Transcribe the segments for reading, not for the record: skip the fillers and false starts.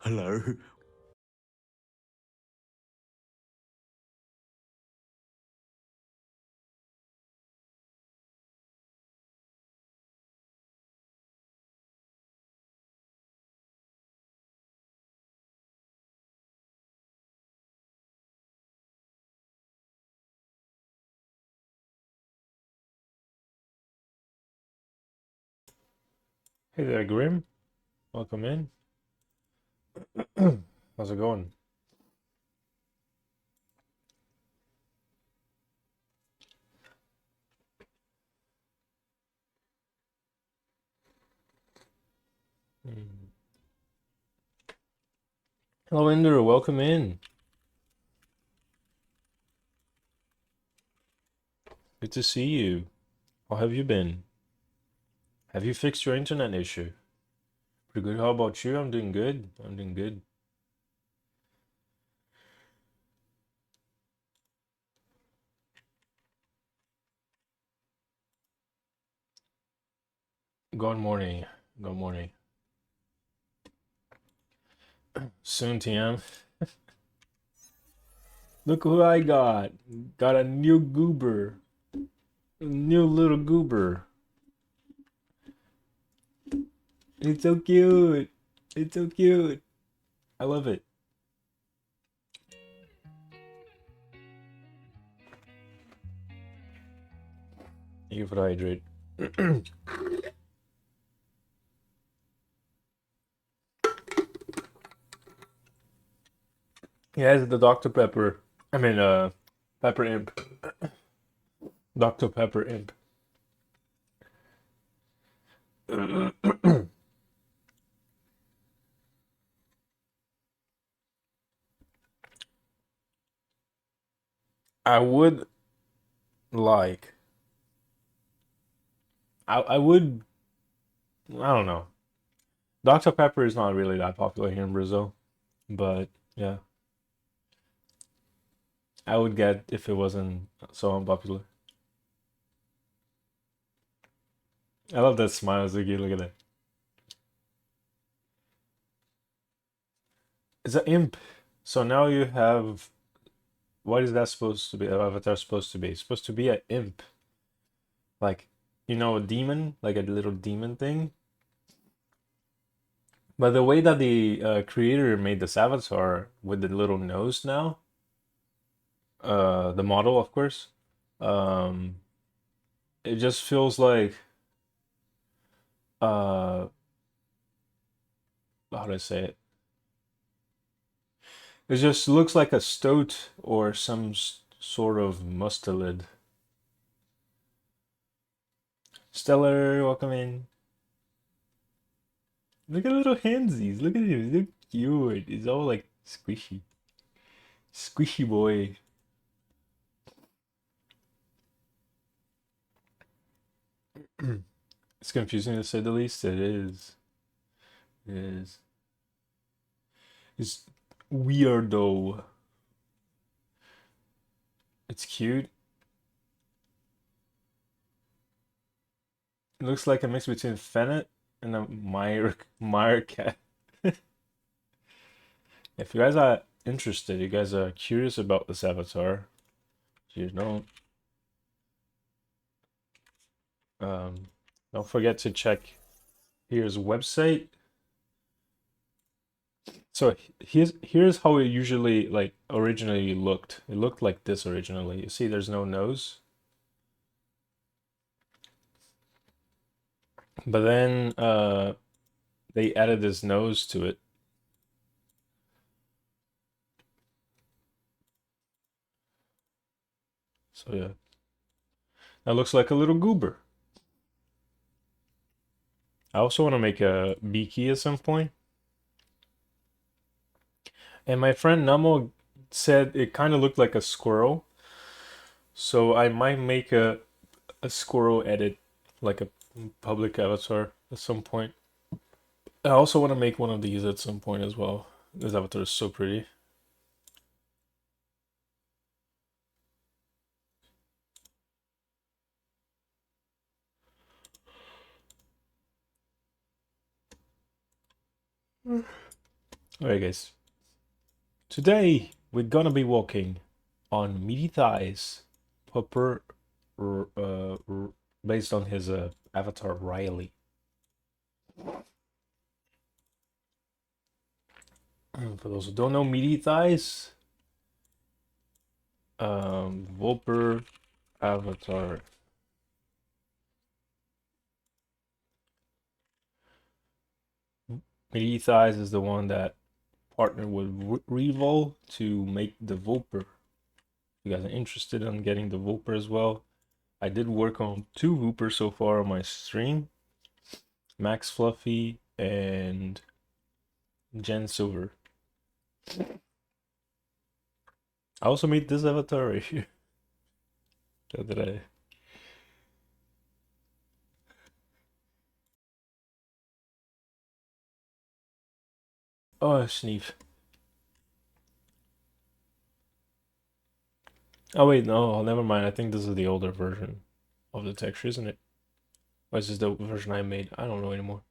Hello. Hey there, Grim. Welcome in. How's it going? Mm. Hello, Ender. Welcome in. Good to see you. How have you been? Have you fixed your internet issue? Pretty good. How about you? I'm doing good. I'm doing good. Good morning. Good morning. Soon, TM. Look who I got. Got a new goober. A new little goober. It's so cute. It's so cute. I love it. Thank you for the hydrate. Yeah, it's the Dr. Pepper. I mean, Pepper Imp. Dr. Pepper Imp. I would like. I would. I don't know. Dr. Pepper is not really that popular here in Brazil, but yeah, I would get if it wasn't so unpopular. I love that smile, Ziggy. Look at that. It's an imp. So now you have. What is that supposed to be? Avatar supposed to be? It's supposed to be an imp, like a demon, like a little demon thing. But the way that the creator made this avatar with the little nose now, the model, of course, um, it just feels like uh, how do I say it? It just looks like a stoat or some sort of mustelid. Stellar, welcome in. Look at little handsies. Look at him. He's so cute. He's all like squishy. Squishy boy. It's confusing to say the least. It is. It is. It's weirdo. It's cute. It looks like a mix between Fennec and a Meerkat. If you guys are interested, you guys are curious about this avatar, you um, don't forget to check here's website. So here's how it usually like originally looked. It looked like this originally. You see, there's no nose, but then they added this nose to it. So yeah, that looks like a little goober. I also want to make a beaky at some point. And my friend Namo said it kind of looked like a squirrel. So I might make a squirrel edit, like a public avatar at some point. I also want to make one of these at some point as well. This avatar is so pretty. Alright, guys. Today we're gonna be walking on Meaty Thighs, Popper, based on his avatar Riley. For those who don't know, Meaty Thighs, Volper avatar. Meaty Thighs is the one that partnered with Revol to make the Volper. If you guys are interested in getting the Volper as well, I did work on 2 Voopers so far on my stream. Max Fluffy and Gen Silver. I also made this avatar right here. How did I? Oh, Sneef. Oh wait, no, never mind. I think this is the older version of the texture, isn't it? Or is this the version I made? I don't know anymore.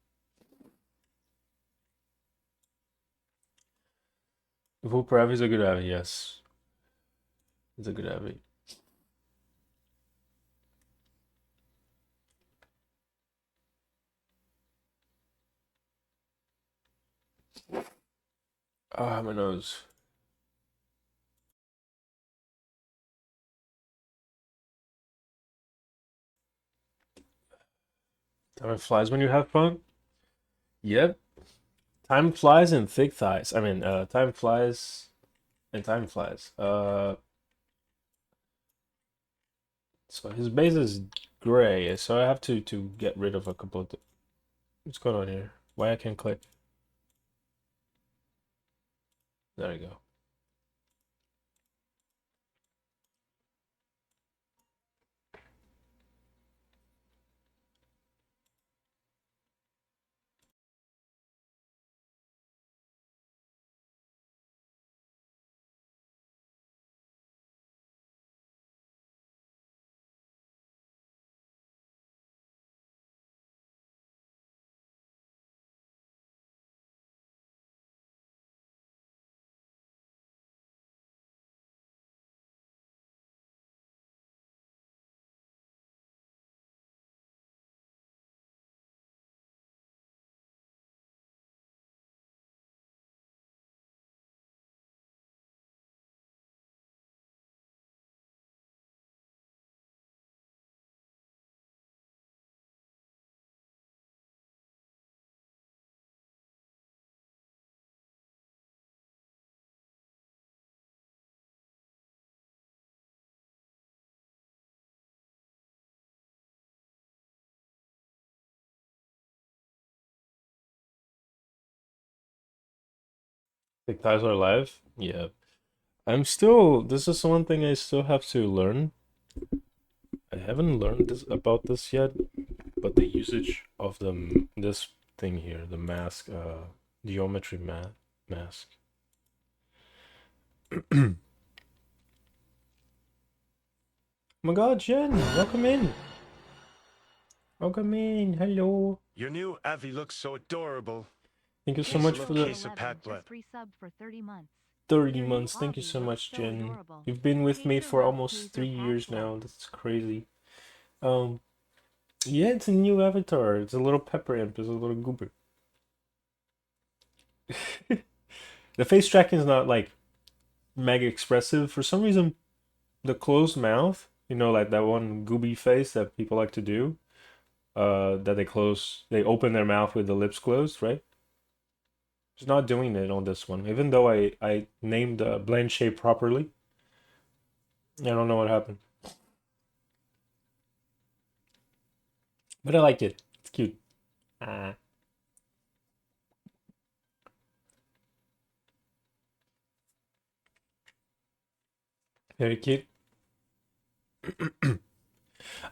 Vooper Avi is a good Avi, yes. It's a good Avi. Ah, my nose. Time flies when you have fun. Yep. Time flies in thick thighs. I mean, time flies and time flies. So his base is gray, so I have to get rid of a couple of. What's going on here? Why I can't click? There we go. Thick thighs are alive? Yeah. I'm still. This is one thing I still have to learn. I haven't learned about this yet, but the usage of this thing here, the mask, geometry mask. Oh my God, Jen, welcome in. Welcome in. Hello. Your new Avi looks so adorable. Thank you so Here's a much little for the case of pack blood. 30 months. 30 Your new months. Thank you Avi so looks much, so Jen. adorable. You've been with me Taser for loves almost Taser 3 years Pack now. Blood. That's crazy. Um, yeah, it's a new avatar. It's a little pepper imp. It's a little goober. The face tracking is not like mega expressive. For some reason, the closed mouth, like that one gooby face that people like to do, that they open their mouth with the lips closed, right? It's not doing it on this one. Even though I named the blend shape properly, I don't know what happened. But I like it. It's cute. Ah, very cute.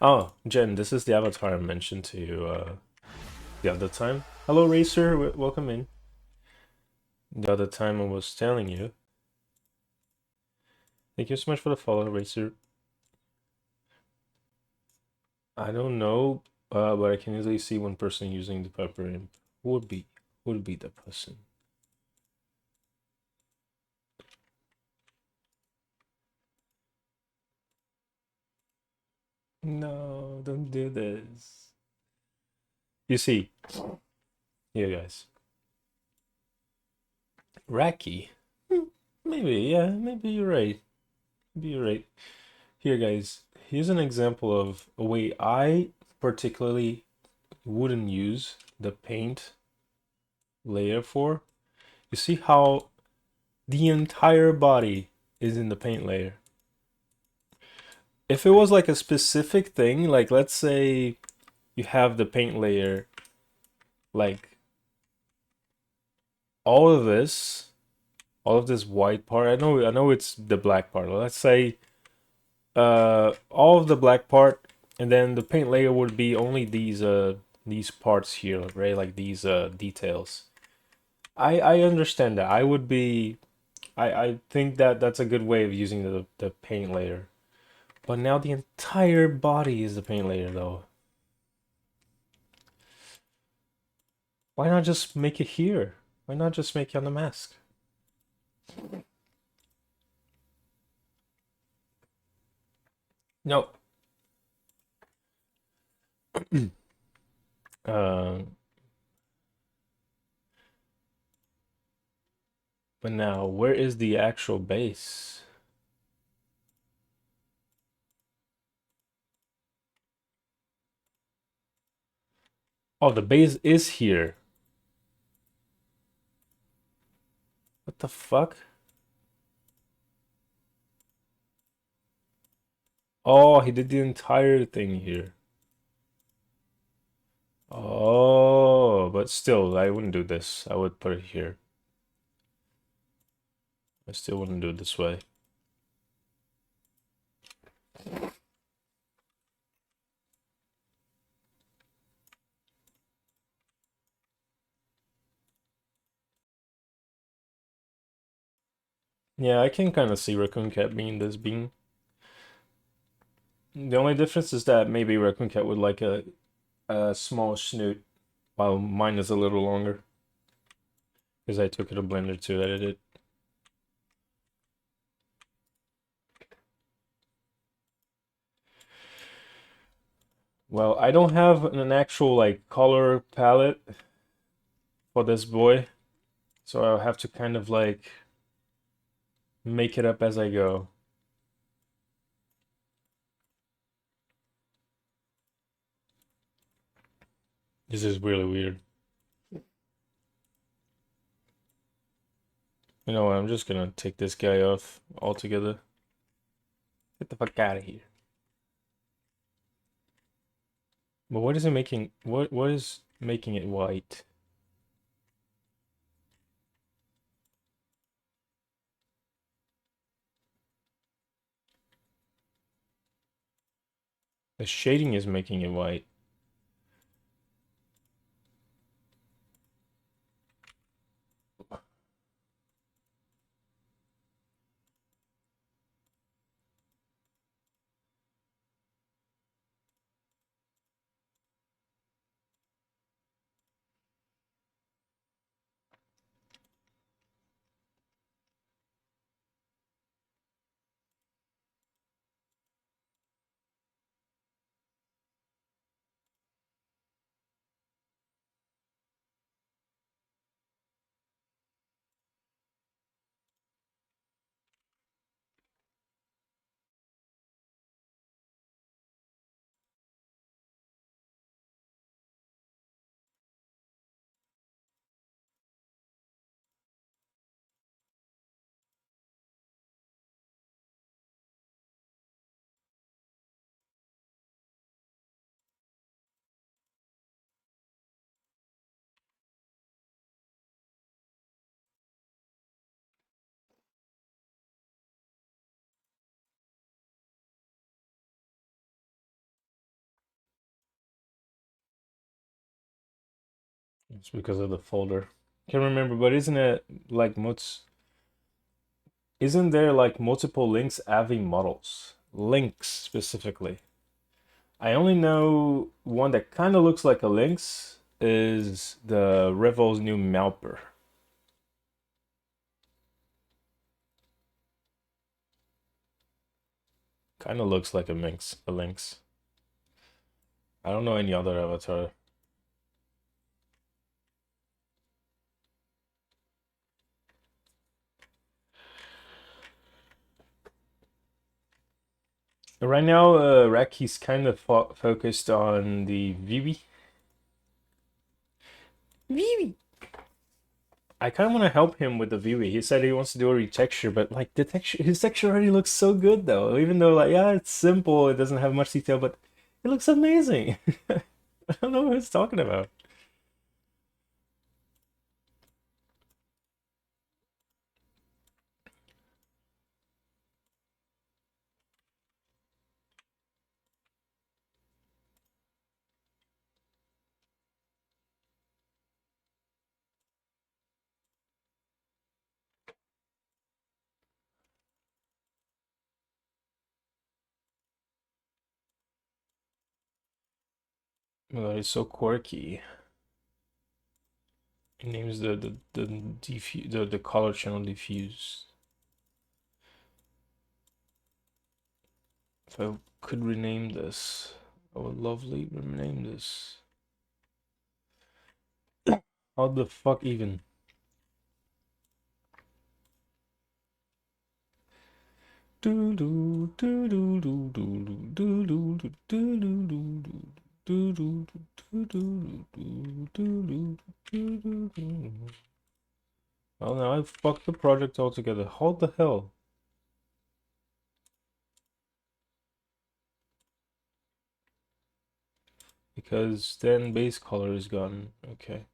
Oh, Jen, this is the avatar I mentioned to you the other time. Hello, Racer. Welcome in. The other time I was telling you. Thank you so much for the follow, Racer. I don't know, but I can easily see one person using the pepper imp. Who would be the person? No, don't do this. You see, here guys. Racky. Maybe, yeah, maybe you're right. Maybe you're right. Here guys, here's an example of a way I particularly wouldn't use the paint layer for. You see how the entire body is in the paint layer. If it was like a specific thing, like let's say you have the paint layer, like all of this, all of this white part. I know it's the black part. Let's say all of the black part, and then the paint layer would be only these parts here, right? Like these details. I understand that. I think that that's a good way of using the paint layer. But now the entire body is the paint layer though. Why not just make it here? Why not just make it on the mask? No. uh, but now where is the actual base? Oh, the base is here. What the fuck? Oh, he did the entire thing here. Oh, but still, I wouldn't do this. I would put it here. I still wouldn't do it this way. Yeah, I can kind of see Raccoon Cat being this bean. The only difference is that maybe Raccoon Cat would like a small snoot, while mine is a little longer. Because I took it to Blender to edit it. Well, I don't have an actual like color palette for this boy, so I'll have to kind of like make it up as I go. This is really weird. You know what? I'm just gonna take this guy off altogether. Get the fuck out of here. But what is it making? What is making it white? The shading is making it white. It's because of the folder. Can't remember, but isn't it like isn't there like multiple Lynx AVI models? Lynx specifically. I only know one that kind of looks like a Lynx is the Revol's new Malper. Kind of looks like a Lynx. I don't know any other avatar. Right now, Raki's kind of focused on the Vivi. Vivi. I kind of want to help him with the Vivi. He said he wants to do a retexture, but like the texture, his texture already looks so good though. Even though like yeah, it's simple, it doesn't have much detail, but it looks amazing. I don't know what he's talking about. Oh, he's so quirky. He names the color channel diffuse. If I could rename this, I would lovely rename this. How the fuck even? Well, now I fucked the project altogether. How the hell? Because then base color is gone. Okay.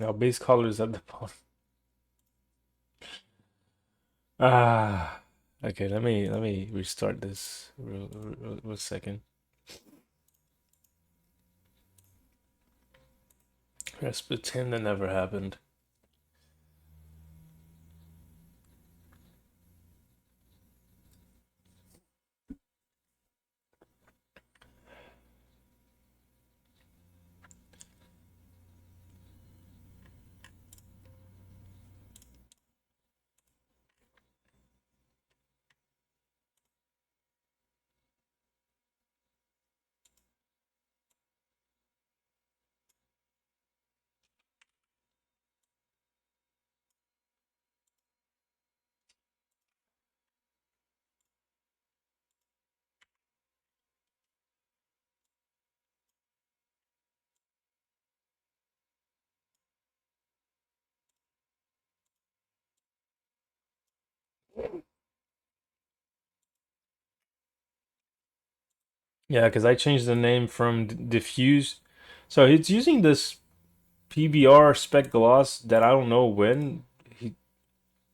Now base color is at the bottom. Ah. Okay, let me restart this real second. Let's pretend that never happened. Yeah, because I changed the name from diffuse. So it's using this PBR spec gloss that I don't know when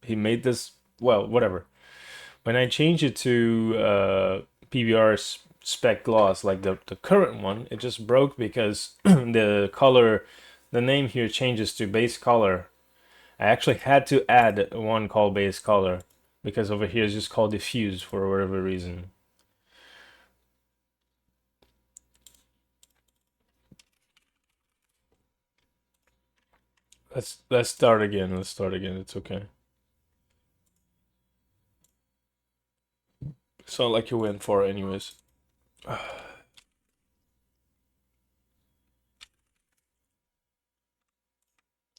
he made this. Well, whatever. When I change it to PBR spec gloss, like the current one, it just broke because the color, the name here changes to base color. I actually had to add one called base color because over here is just called diffuse for whatever reason. Let's start again. Let's start again. It's okay. Sound like you went for it anyways.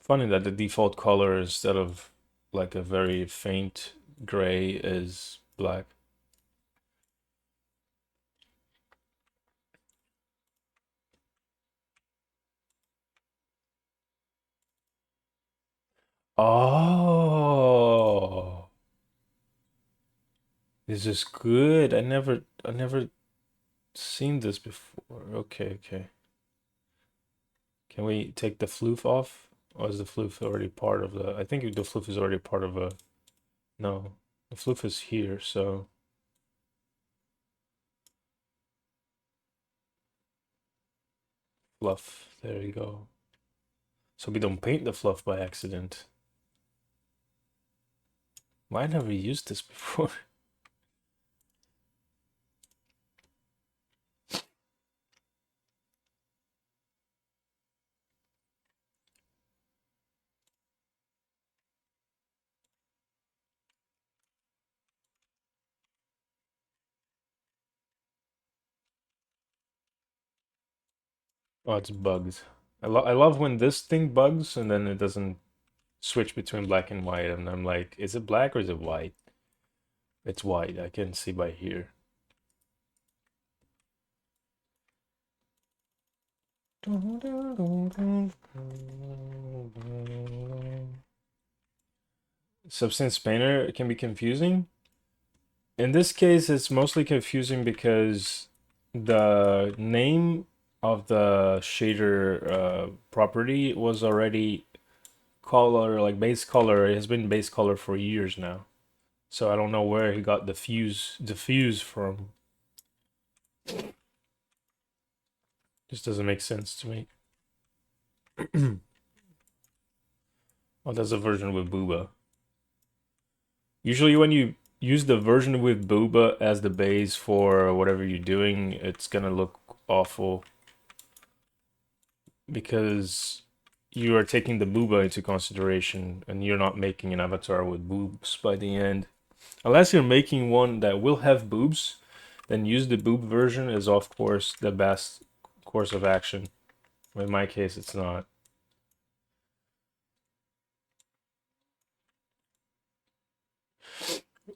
Funny that the default color instead of like a very faint gray is black. Oh, this is good. I never seen this before. Okay, okay. Can we take the floof off? Or is the floof already part of the? I think the floof is already part of a. No, the floof is here, so fluff. There you go. So we don't paint the fluff by accident. Why I never used this before? Oh, it's bugs. I love when this thing bugs and then it doesn't switch between black and white, and I'm like, is it black or is it white? It's white. I can see by here. Substance Painter can be confusing. In this case, it's mostly confusing because the name of the shader property was already color, like base color. It has been base color for years now. So I don't know where he got diffuse from. Just doesn't make sense to me. Oh, that's a version with Booba. Usually when you use the version with Booba as the base for whatever you're doing, it's gonna look awful because you are taking the booba into consideration and you're not making an avatar with boobs by the end. Unless you're making one that will have boobs, then use the boob version is of course the best course of action. In my case, it's not.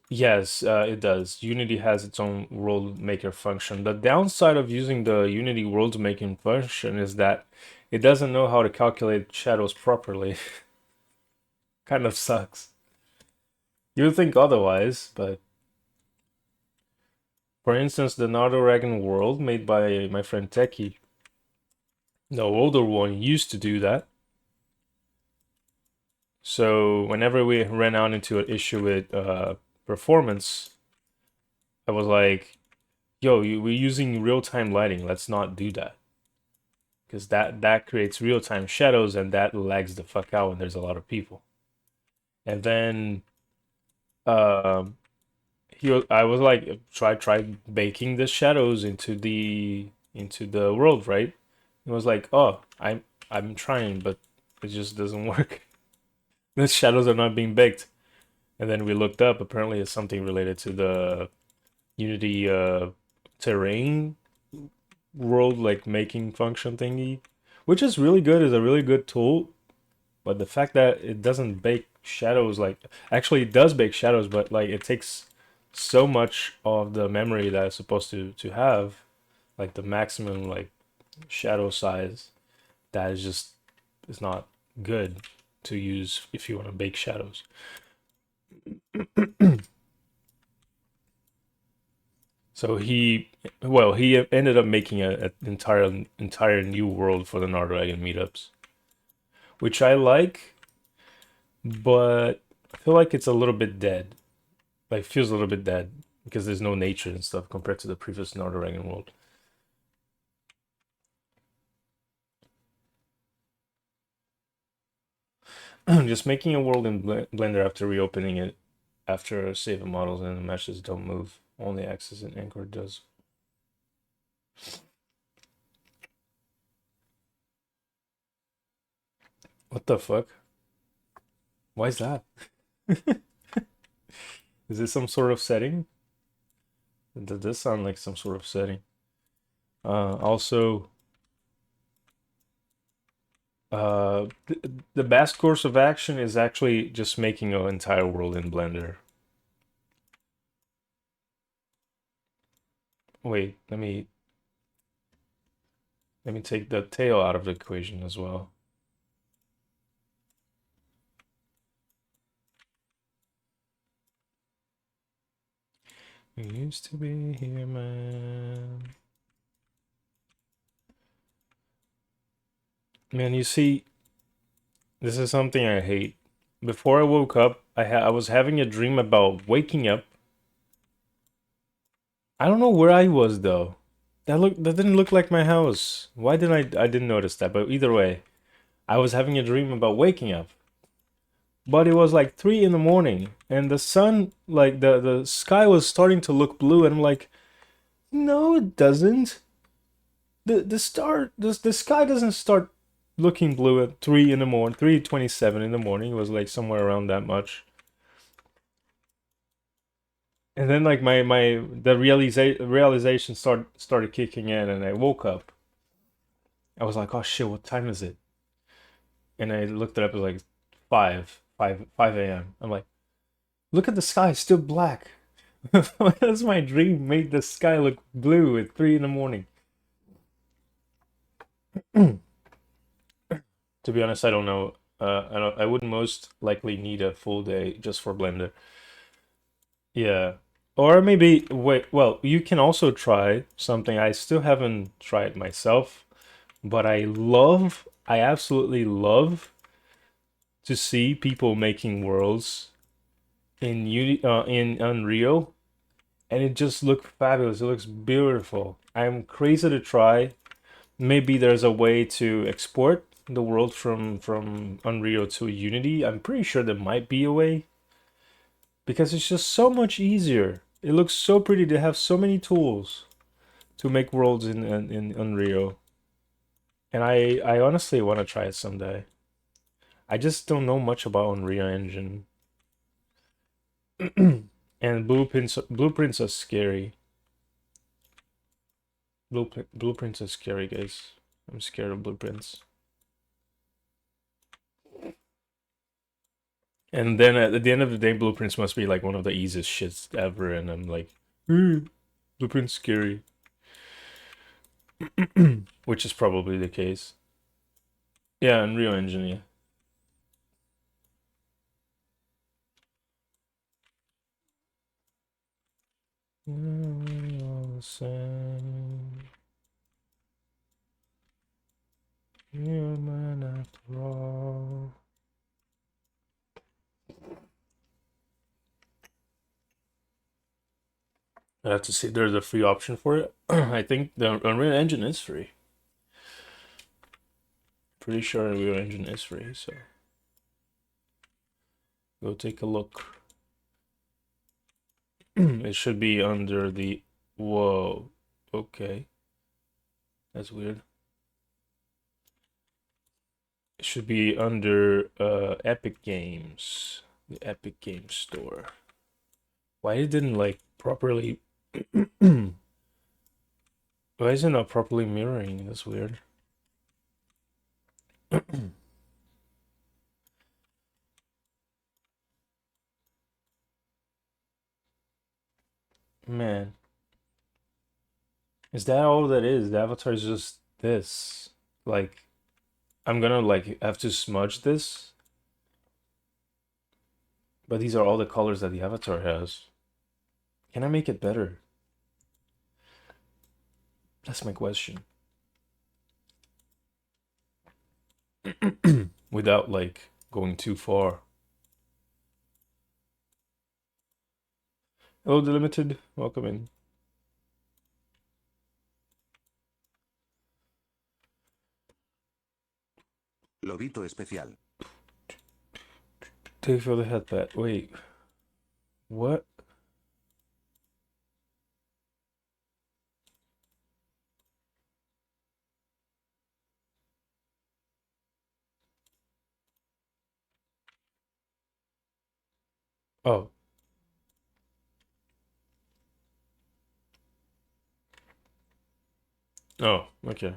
Yes, it does. Unity has its own world maker function. The downside of using the Unity world making function is that it doesn't know how to calculate shadows properly. Kind of sucks. You would think otherwise, but for instance, the Nardoragon world made by my friend Techie, the older one used to do that. So whenever we ran out into an issue with performance, I was like, "Yo, we're using real-time lighting. Let's not do that because that creates real-time shadows and that lags the fuck out when there's a lot of people." And then um, I was like, try baking the shadows into the world, right? It was like, oh, I'm trying, but it just doesn't work. The shadows are not being baked. And then we looked up. Apparently, it's something related to the Unity terrain world like making function thingy, which is really good. Is a really good tool. But the fact that it doesn't bake shadows, like actually it does bake shadows, but like it takes so much of the memory that it's supposed to have, like the maximum like shadow size, that is just is not good to use if you want to bake shadows. So he ended up making an entire new world for the Nardragon meetups, which I like, but I feel like it's a little bit dead. Like feels a little bit dead because there's no nature and stuff compared to the previous Nardragon world. Just making a world in Blender after reopening it after saving models and the meshes don't move. Only axis and anchor does. What the fuck? Why is that? Is this some sort of setting? Does this sound like some sort of setting? Also, the best course of action is actually just making an entire world in Blender. Wait, let me take the tail out of the equation as well. You used to be here, man. Man, you see, this is something I hate. Before I woke up, I was having a dream about waking up. I don't know where I was though. That didn't look like my house. Why didn't I didn't notice that? But either way, I was having a dream about waking up. But it was like 3 in the morning and the sun, like the sky was starting to look blue, and I'm like, no, it doesn't. The sky doesn't start looking blue at 3 in the morning, 3:27 in the morning. It was like somewhere around that much. And then like the realization started kicking in and I woke up. I was like, oh shit, what time is it? And I looked it up. It was like 5 a.m. I'm like, look at the sky, it's still black. That's my dream. Made the sky look blue at 3 in the morning. To be honest, I don't know. I would most likely need a full day just for Blender. Yeah. Or maybe wait, well, you can also try something I still haven't tried myself, but I absolutely love to see people making worlds in Unreal, and it just looks fabulous. It looks beautiful. I'm crazy to try. Maybe there's a way to export the world from Unreal to Unity. I'm pretty sure there might be a way because it's just so much easier. It looks so pretty to have so many tools to make worlds in Unreal. And I honestly want to try it someday. I just don't know much about Unreal Engine. And blueprints are scary. Blueprints are scary, guys. I'm scared of blueprints. And then at the end of the day, blueprints must be like one of the easiest shits ever, and I'm like, blueprints scary. Which is probably the case. Yeah, Unreal Engine, yeah. All the same. Human after all. I have to see there's a free option for it. I think the Unreal Engine is free. Pretty sure Unreal Engine is free, so go take a look. It should be under the. Whoa. Okay. That's weird. It should be under Epic Games. The Epic Games Store. Why it didn't like properly. Why is it not properly mirroring? That's weird. Man. Is that all that is? The avatar is just this. Like, I'm gonna like have to smudge this, but these are all the colors that the avatar has. Can I make it better? That's my question. Without like going too far. Hello, Delimited. Welcome in. Lobito especial. Take for the headband. Wait. What? Oh. Oh, okay.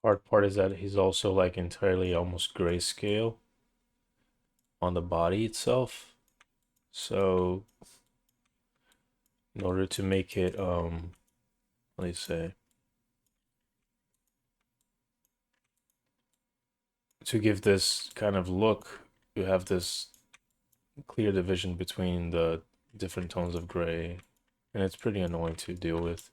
hard part is that he's also like entirely almost grayscale on the body itself. So in order to make it what do you say, to give this kind of look, you have this clear division between the different tones of gray, and it's pretty annoying to deal with.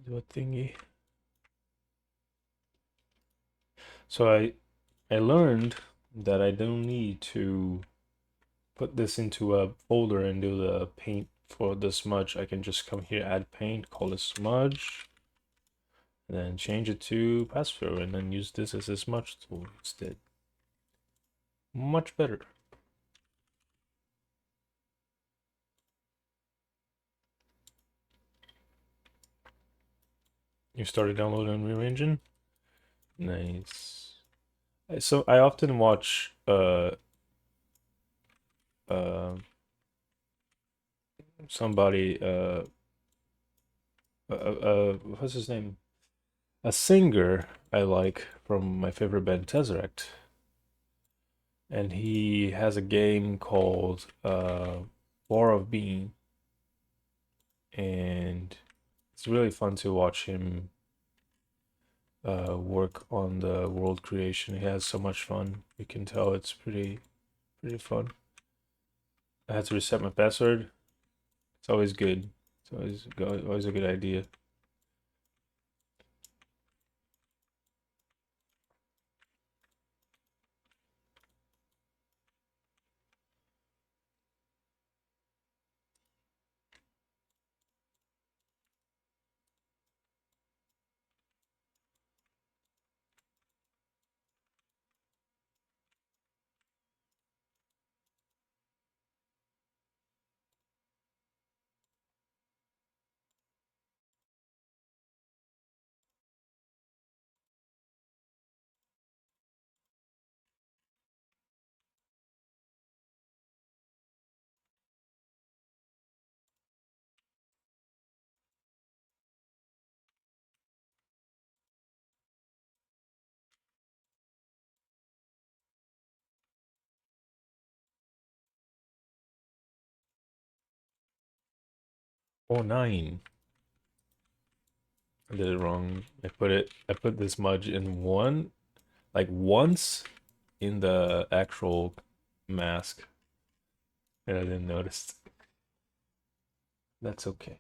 Do a thingy. So I learned that I don't need to put this into a folder and do the paint for the smudge. I can just come here, add paint, call it smudge, and then change it to pass through, and then use this as a smudge tool instead. Much better. You started downloading Unreal Engine? Nice. So I often watch uh somebody what's his name? A singer I like from my favorite band Tesseract, and he has a game called War of Being, and it's really fun to watch him work on the world creation. He has so much fun. You can tell it's pretty fun. I had to reset my password. It's always good. It's always a good idea. Oh, 9. I did it wrong. I put this smudge in one, like once in the actual mask, and I didn't notice. That's okay.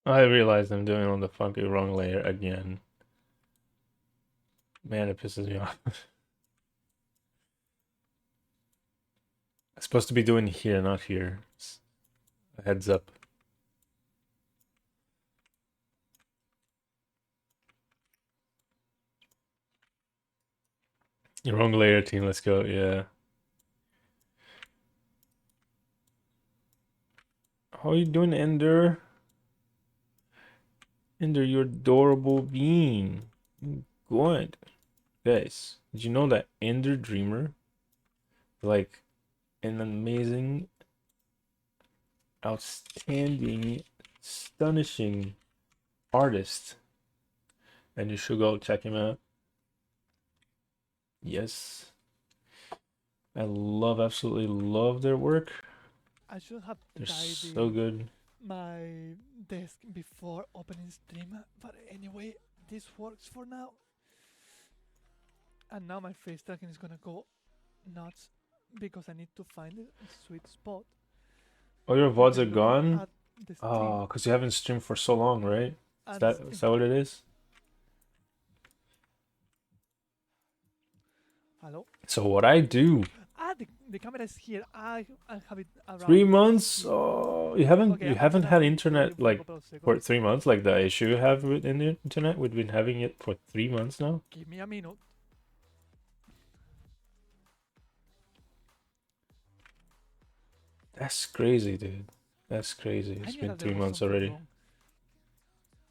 I realized I'm doing on the fucking wrong layer again. Man, it pisses me off. I'm supposed to be doing here, not here. A heads up. Wrong layer, team. Let's go. Yeah. How are you doing, Ender? Ender, you're adorable being. Good. Guys, did you know that Ender Dreamer, like an amazing, outstanding, astonishing artist, and you should go check him out. Yes, I absolutely love their work. I should have They're tidied so good. my desk before opening stream, but anyway, this works for now. And now my face tracking is gonna go nuts because I need to find a sweet spot. Oh, your When VODs I'm are looking gone? at the stream, Oh, because you haven't streamed for so long, right? Is and that what it is? hello? So what I do, The camera is here. I have it around 3 months? here. Oh, you haven't Okay, you I'm haven't gonna had show you internet for a like couple of seconds. for 3 months, like the issue you have with in the internet. We've been having it for 3 months now. Give me a minute. That's crazy, dude. That's crazy. I It's knew been that there 3 was months something already. wrong,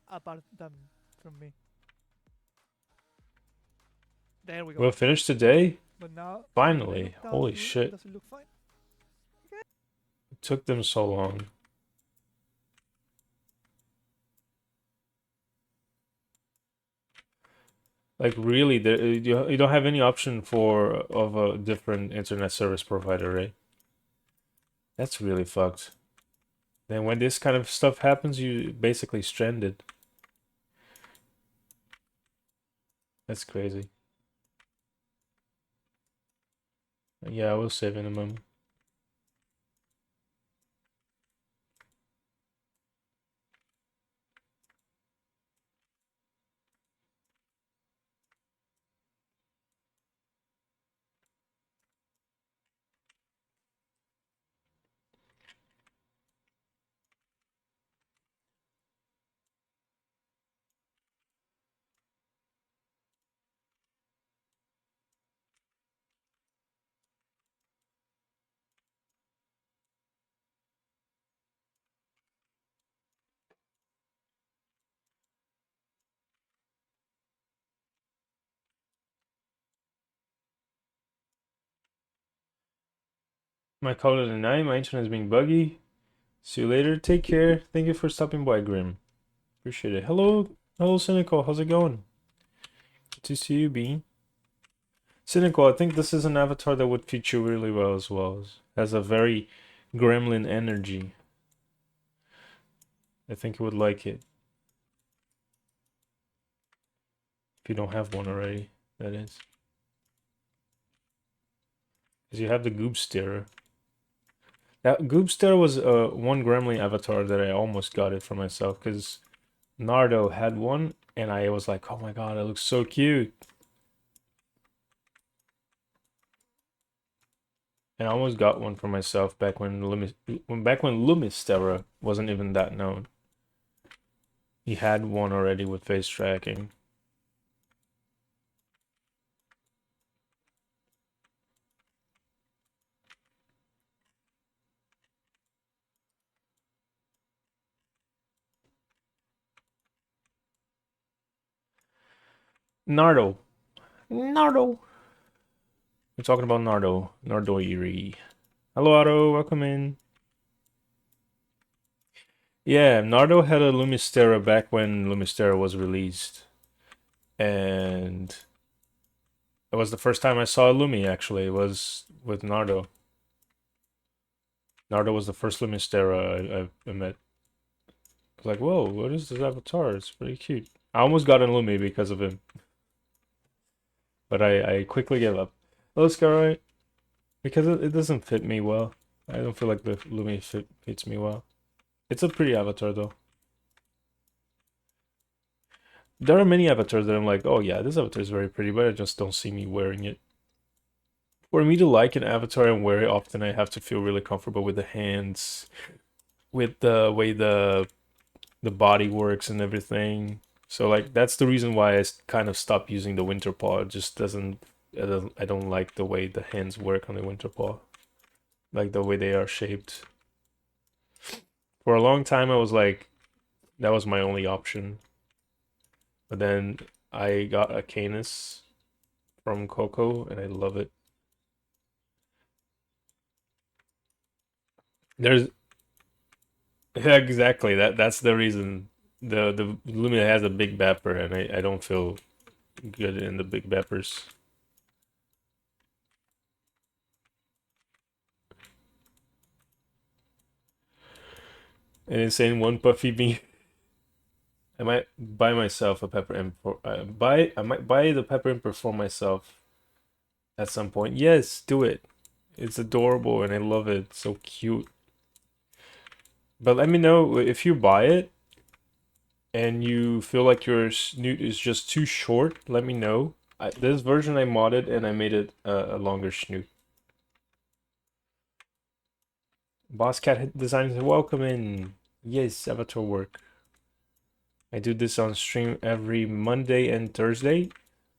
apart from me. There we go. We'll finish today. But now Finally. when I look down Holy here, shit. does it look fine? It took them so long. Like really, you don't have any option of a different internet service provider, right? That's really fucked. Then when this kind of stuff happens, you basically stranded. That's crazy. Yeah, I will save in a moment. Might call it a night. My internet is being buggy. See you later. Take care. Thank you for stopping by, Grim. Appreciate it. Hello, Cynical. How's it going? Good to see you, Bean. Cynical, I think this is an avatar that would fit you really well as well. Has a very gremlin energy. I think you would like it. If you don't have one already, that is. Because you have the Goob Starer. That Goob Starer was one gremlin avatar that I almost got it for myself. Because Nardo had one, and I was like, oh my god, it looks so cute. And I almost got one for myself back when Lumistera wasn't even that known. He had one already with face tracking. Nardo. We're talking about Nardoiri. Hello, Otto. Welcome in. Yeah, Nardo had a Lumistera back when Lumistera was released. And it was the first time I saw a Lumi, actually. It was with Nardo. Nardo was the first Lumistera I met. I was like, whoa, what is this avatar? It's pretty cute. I almost got a Lumi because of him. But I quickly gave up. Hello, Skyroy. Because it doesn't fit me well. I don't feel like the Lumi fits me well. It's a pretty avatar, though. There are many avatars that I'm like, oh yeah, this avatar is very pretty, but I just don't see me wearing it. For me to like an avatar and wear it often, I have to feel really comfortable with the hands, with the way the body works and everything. So like that's the reason why I kind of stopped using the winter paw. It just doesn't. I don't like the way the hands work on the winter paw, like the way they are shaped. For a long time, I was like, that was my only option. But then I got a Canis from Coco, and I love it. There's yeah, exactly that's the reason. The Lumia has a big bapper, and I don't feel good in the big bappers. And insane one puffy bean. I might buy myself a pepper import. I might buy the pepper import for myself at some point. Yes, do it. It's adorable and I love it. It's so cute. But let me know if you buy it and you feel like your snoot is just too short. Let me know. This version I modded and I made it a longer snoot. Boss Cat Designs, welcome in. Yes, avatar work. I do this on stream every Monday and Thursday,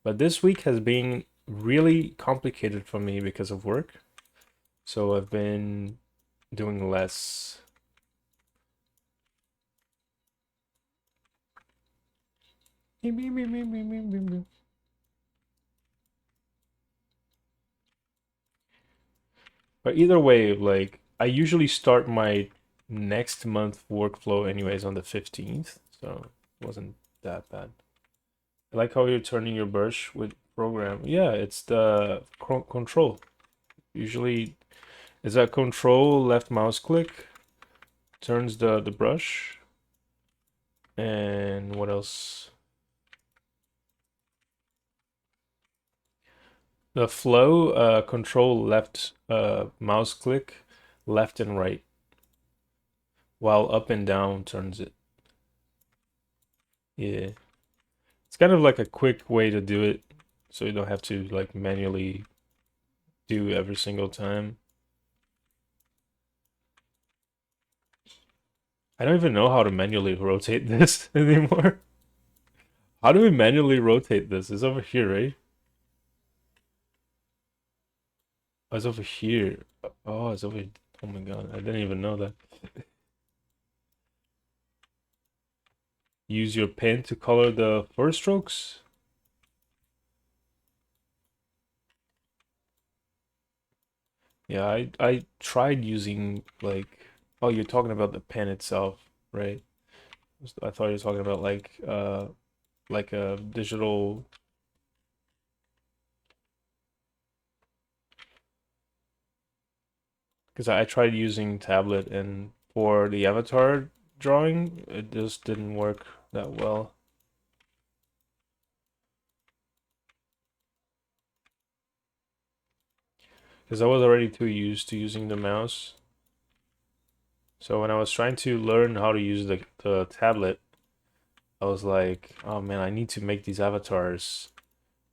but this week has been really complicated for me because of work. So I've been doing less. But either way, like I usually start my next month workflow anyways on the 15th, so it wasn't that bad. I like how you're turning your brush with program. Yeah, it's the control. Usually is that control left mouse click turns the brush. And what else? The flow control left mouse click left and right, while up and down turns it. Yeah, it's kind of like a quick way to do it, so you don't have to like manually do every single time. I don't even know how to manually rotate this anymore. How do we manually rotate this? It's over here, right? Oh, it's over here. Oh, it's over. Oh my god, I didn't even know that. Use your pen to color the first strokes. Yeah, I tried using like, oh, you're talking about the pen itself, right? I thought you were talking about like a digital. Because I tried using tablet and for the avatar drawing, it just didn't work that well. Because I was already too used to using the mouse. So when I was trying to learn how to use the tablet, I was like, oh man, I need to make these avatars.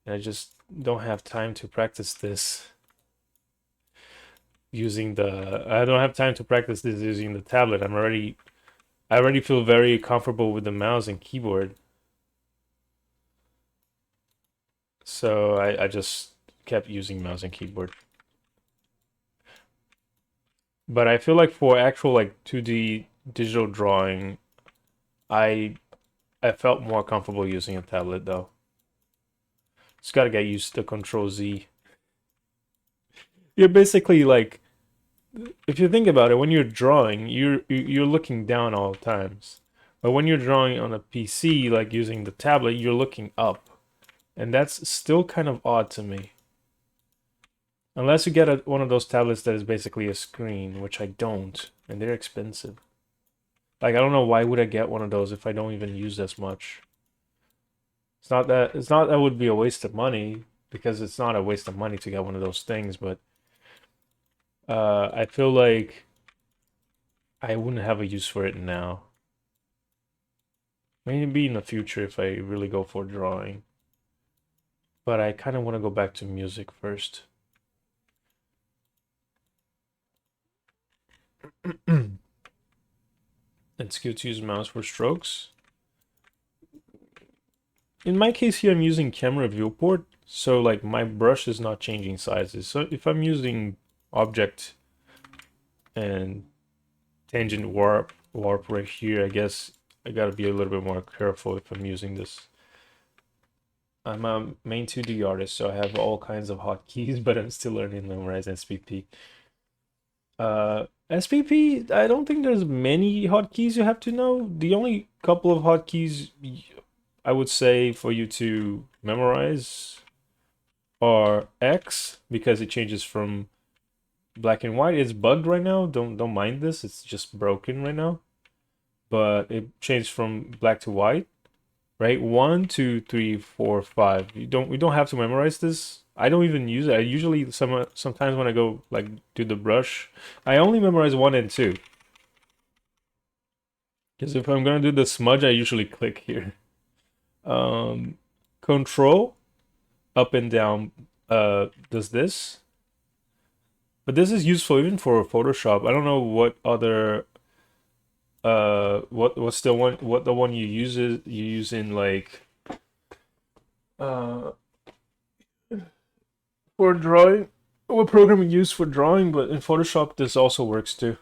And I just don't have time to practice this using the I don't have time to practice this using the tablet. I already feel very comfortable with the mouse and keyboard. So I just kept using mouse and keyboard. But I feel like for actual like 2D digital drawing, I felt more comfortable using a tablet though. Just gotta get used to Control Z. You're basically like, if you think about it, when you're drawing, you're looking down all times. But when you're drawing on a PC, like using the tablet, you're looking up. And that's still kind of odd to me. Unless you get one of those tablets that is basically a screen, which I don't, and they're expensive. Like, I don't know why would I get one of those if I don't even use as much. It's not that would be a waste of money, because it's not a waste of money to get one of those things, but I feel like I wouldn't have a use for it now. Maybe in the future if I really go for drawing. But I kind of want to go back to music first. It's good to use mouse for strokes. In my case here, I'm using camera viewport, so like my brush is not changing sizes. So if I'm using object and tangent warp, warp right here. I guess I gotta be a little bit more careful if I'm using this. I'm a main 2D artist, so I have all kinds of hotkeys, but I'm still learning to memorize SPP. SPP, I don't think there's many hotkeys you have to know. The only couple of hotkeys I would say for you to memorize are X, because it changes from black and white. It's bugged right now. Don't mind this. It's just broken right now. But it changed from black to white. Right? 1, 2, 3, 4, 5. We don't have to memorize this. I don't even use it. I usually sometimes when I go like do the brush, I only memorize 1 and 2. Because if I'm gonna do the smudge, I usually click here. Control up and down does this. But this is useful even for Photoshop. I don't know what other what's the one you use in like for drawing, what program you use for drawing, but in Photoshop this also works too.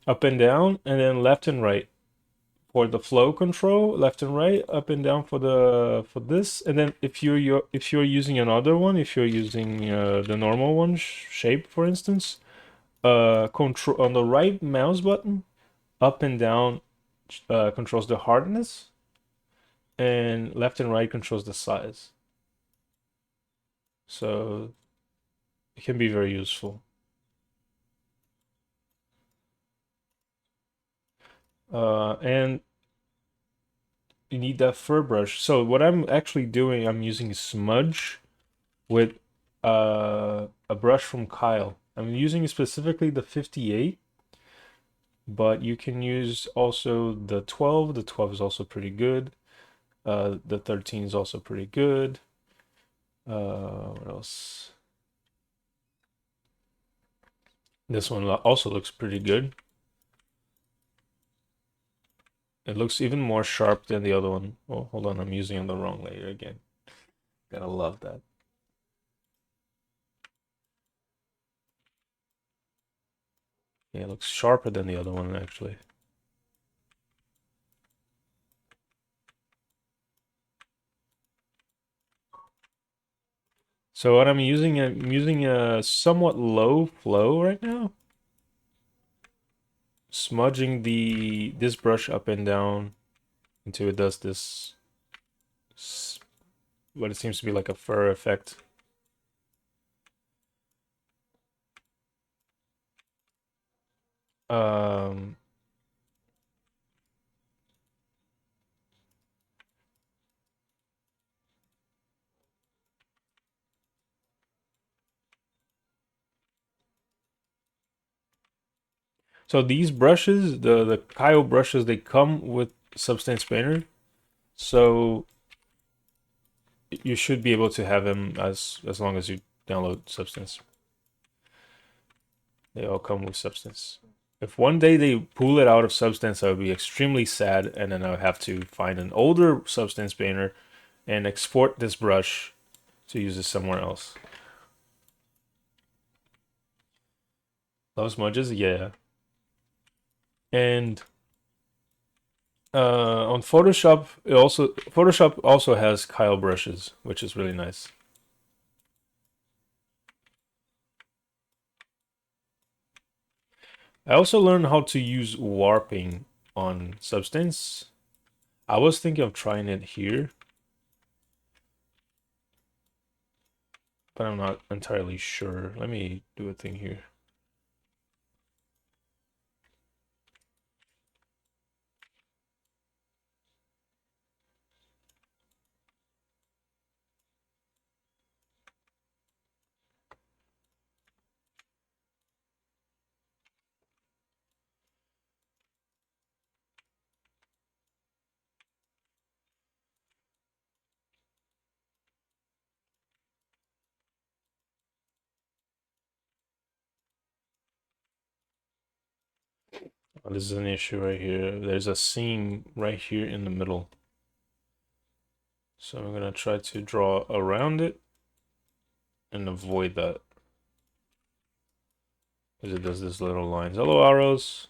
Up and down, and then left and right for the flow control, left and right, up and down for this. And then if you're using another one, if you're using the normal one, shape for instance, control on the right mouse button, up and down controls the hardness, and left and right controls the size. So it can be very useful. And you need that fur brush. So what I'm actually doing, I'm using smudge with a brush from Kyle. I'm using specifically the 58, but you can use also the 12. The 12 is also pretty good. The 13 is also pretty good. What else? This one also looks pretty good. It looks even more sharp than the other one. Oh, hold on, I'm using the wrong layer again. Gotta love that. Yeah, it looks sharper than the other one actually. So what I'm using a somewhat low flow right now. Smudging this brush up and down until it does this what it seems to be like a fur effect. So these brushes, the Kyle brushes, they come with Substance Painter. So you should be able to have them as long as you download Substance. They all come with Substance. If one day they pull it out of Substance, I would be extremely sad, and then I would have to find an older Substance Painter and export this brush to use it somewhere else. Love smudges? Yeah. And on Photoshop also has Kyle brushes, which is really nice. I also learned how to use warping on Substance. I was thinking of trying it here, but I'm not entirely sure. Let me do a thing here. Oh, this is an issue right here. There's a seam right here in the middle. So I'm gonna try to draw around it and avoid that. Because it does this little lines. Hello, arrows.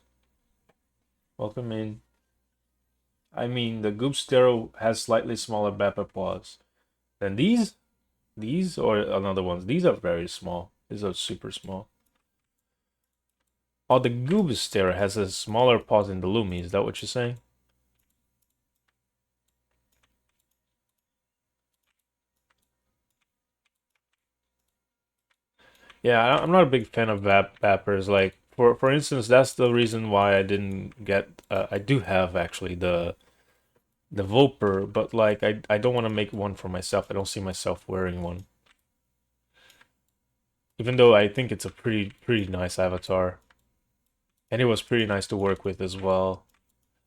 Welcome in. I mean, the Goop Stero has slightly smaller Bappa paws than these. These or another ones. These are very small. These are super small. Oh, the Goob Stero has a smaller paws than the Lumi. Is that what you're saying? Yeah, I'm not a big fan of Vappers. Like for instance, that's the reason why I didn't get. I do have actually the Volper, but like I don't want to make one for myself. I don't see myself wearing one. Even though I think it's a pretty nice avatar, and it was pretty nice to work with as well.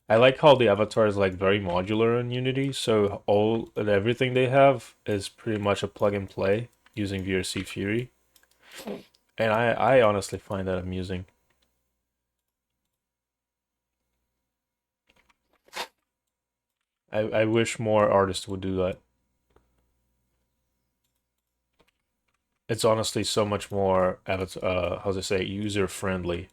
I like how the avatar is like very modular in Unity, so all and everything they have is pretty much a plug and play using VRC Fury. And I honestly find that amusing. I wish more artists would do that. It's honestly so much more avatar, how's it say, user friendly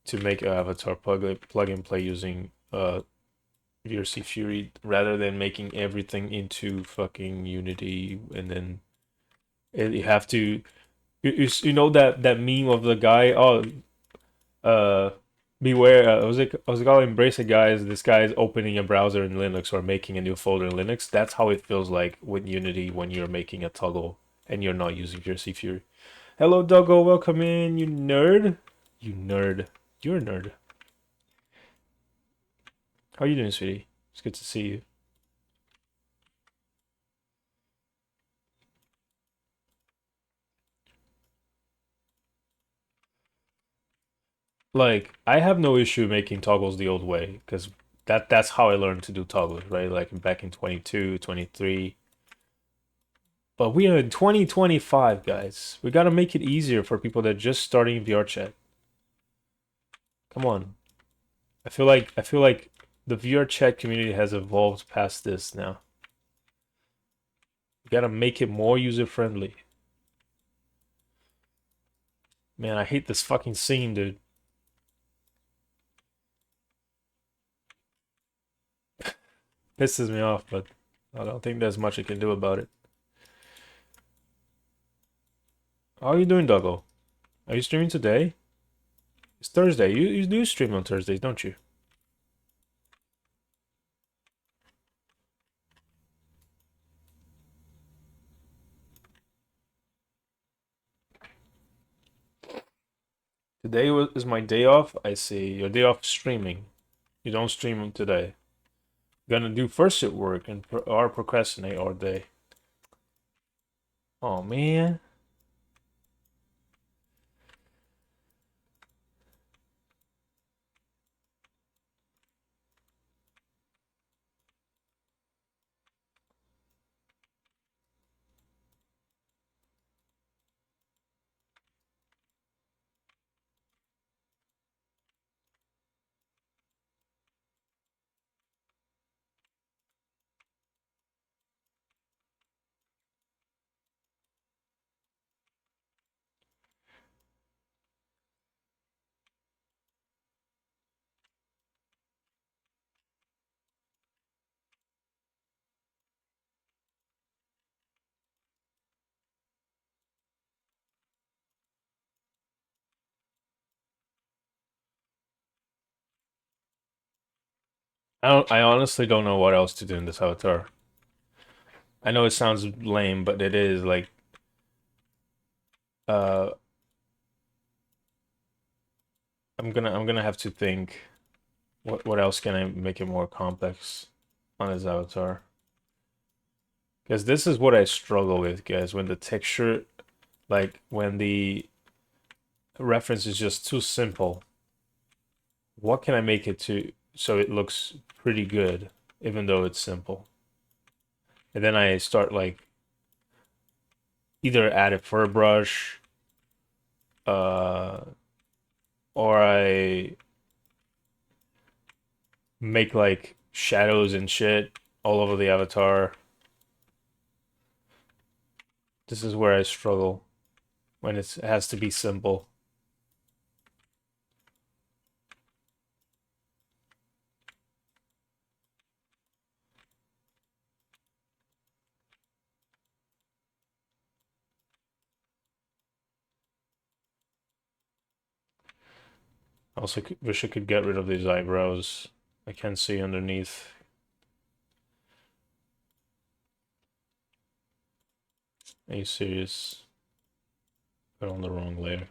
to make an avatar plug and play using VRC Fury rather than making everything into fucking Unity and then you have to you know that meme of the guy, oh, uh beware, was it called embrace it guys, this guy is opening a browser in Linux or making a new folder in Linux. That's how it feels like with Unity when you're making a toggle and you're not using VRC Fury. Hello Doggo, welcome in, you nerd. You nerd. You're a nerd. How are you doing, sweetie? It's good to see you. Like, I have no issue making toggles the old way, because that's how I learned to do toggles, right? Like back in 22, 23. But we are in 2025, guys. We gotta make it easier for people that are just starting VR chat. Come on. I feel like the VR chat community has evolved past this now. We gotta make it more user friendly. Man, I hate this fucking scene, dude. Pisses me off, but I don't think there's much I can do about it. How are you doing, Doggo? Are you streaming today? It's Thursday. You do stream on Thursdays, don't you? Today is my day off. I see. Your day off streaming. You don't stream today. Gonna do first shift work and or procrastinate all day. Oh man. I honestly don't know what else to do in this avatar. I know it sounds lame, but it is like uh I'm gonna have to think what else can I make it more complex on his avatar. Because this is what I struggle with, guys, when the texture, like when the reference is just too simple. What can I make it to so it looks pretty good, even though it's simple? And then I start like either add a fur brush, uh, or I make like shadows and shit all over the avatar. This is where I struggle when it has to be simple. Also, wish I could get rid of these eyebrows. I can't see underneath. Are you serious? Put on the wrong layer.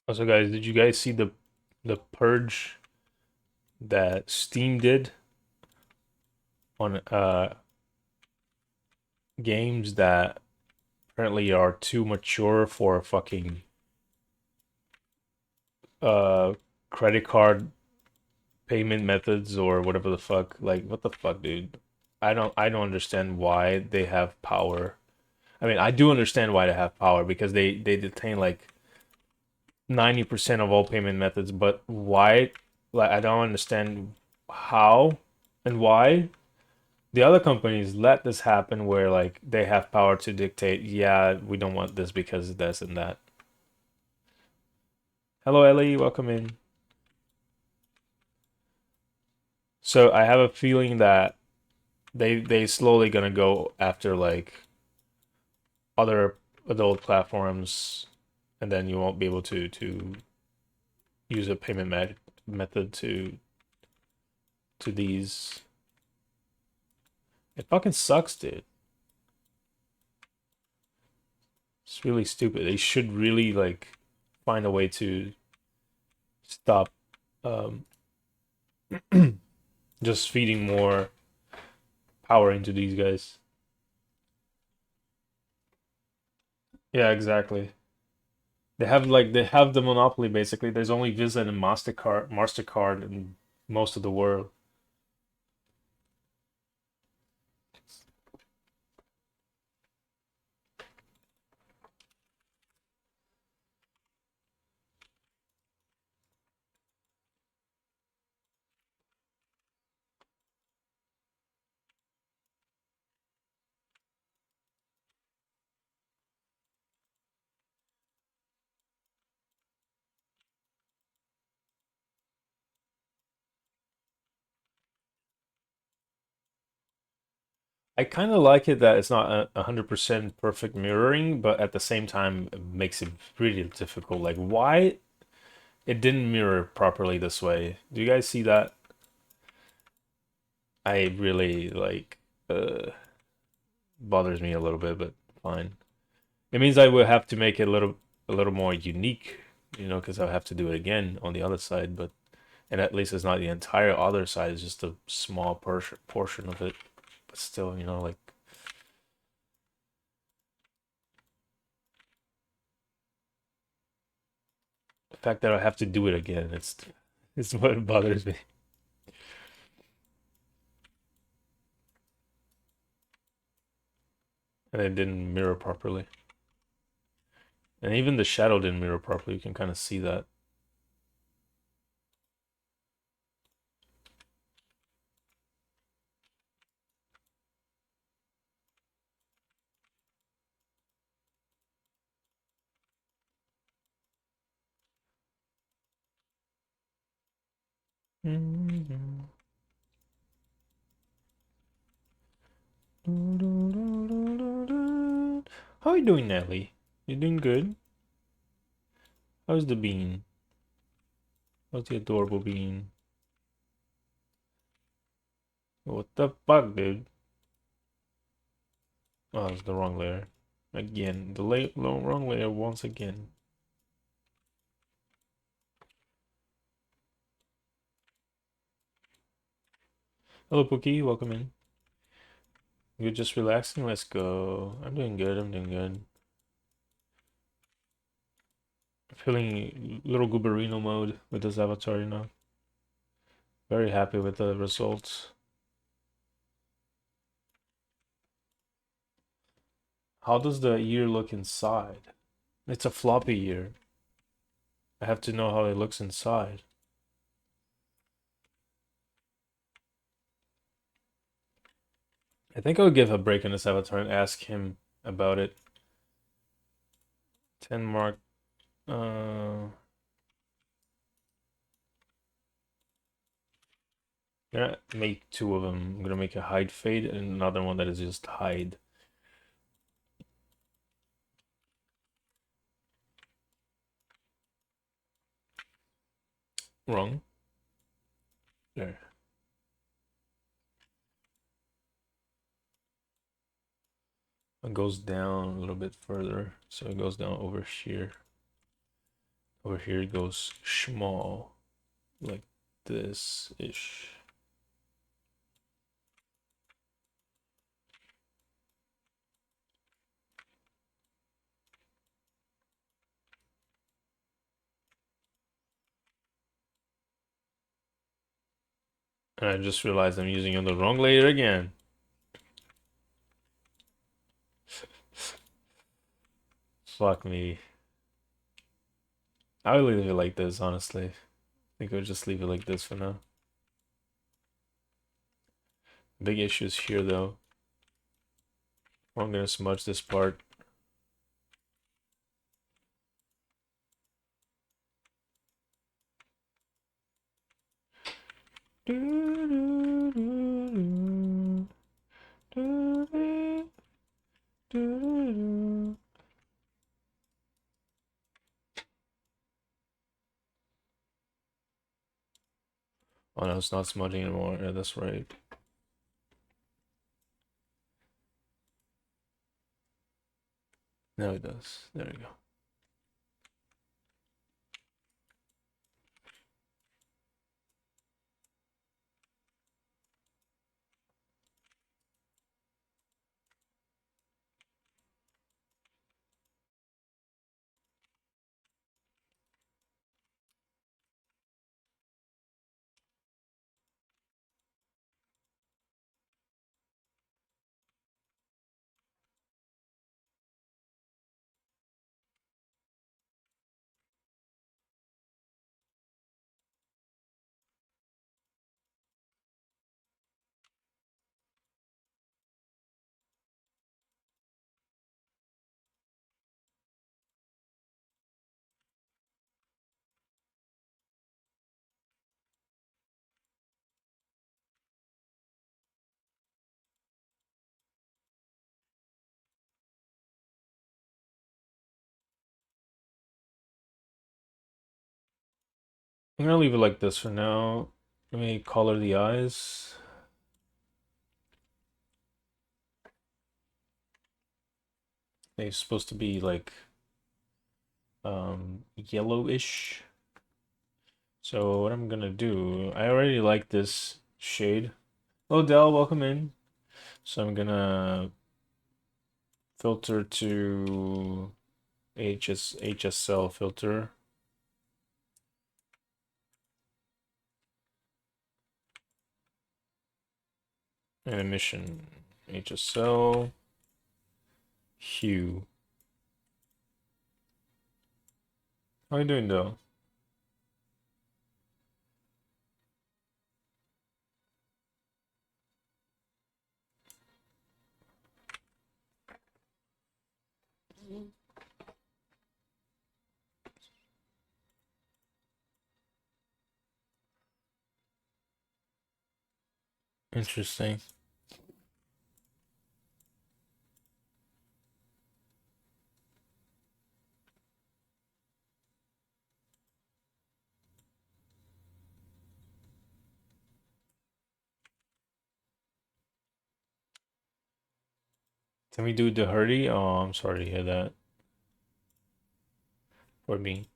Also, guys, did you guys see the purge that Steam did on games that apparently are too mature for fucking uh credit card payment methods or whatever the fuck? Like, what the fuck, dude? I don't understand why they have power. I mean, I do understand why they have power because they detain like 90% of all payment methods, but why? Like, I don't understand how and why the other companies let this happen where like they have power to dictate, yeah, we don't want this because of this and that. Hello, Ellie, welcome in. So I have a feeling that they slowly gonna go after like other adult platforms, and then you won't be able to use a payment method to these. It fucking sucks, dude. It's really stupid. They should really like find a way to stop um just feeding more power into these guys. Yeah, exactly. They have the monopoly basically. There's only Visa and Mastercard in most of the world. I kind of like it that it's not 100% perfect mirroring, but at the same time, it makes it really difficult. Like, why it didn't mirror properly this way? Do you guys see that? I really like bothers me a little bit, but fine. It means I will have to make it a little more unique, because I'll have to do it again on the other side, but and at least it's not the entire other side, it's just a small portion of it. But still, like the fact that I have to do it again, it's what bothers me. And it didn't mirror properly. And even the shadow didn't mirror properly. You can kind of see that. How are you doing, Nelly? You doing good? How's the bean? How's the adorable bean? What the fuck, dude? Oh, it's the wrong layer. Again, the wrong layer once again. Hello, Pookie. Welcome in. You're just relaxing? Let's go. I'm doing good. I'm doing good. Feeling little Gooberino mode with this avatar, you know. Very happy with the results. How does the ear look inside? It's a floppy ear. I have to know how it looks inside. I think I'll give a break on this avatar and ask him about it. 10 mark. Gonna make two of them. I'm gonna make a hide fade and another one that is just hide. Wrong. There. It goes down a little bit further, so it goes down over here. Over here it goes small, like this-ish. And I just realized I'm using the wrong layer again. Fuck me. I would leave it like this, honestly. I think I'll just leave it like this for now. Big issues here, though. I'm gonna smudge this part. Oh no, it's not smudging anymore. Yeah, that's right. Now it does. There we go. I'm gonna leave it like this for now. Let me color the eyes. They're supposed to be like yellowish. So what I'm gonna do, I already like this shade. Oh, Dell, welcome in. So I'm gonna filter to HSL filter. And emission HSL hue. How are you doing, though? Interesting. Can we do the hurdy? Oh, I'm sorry to hear that. For me.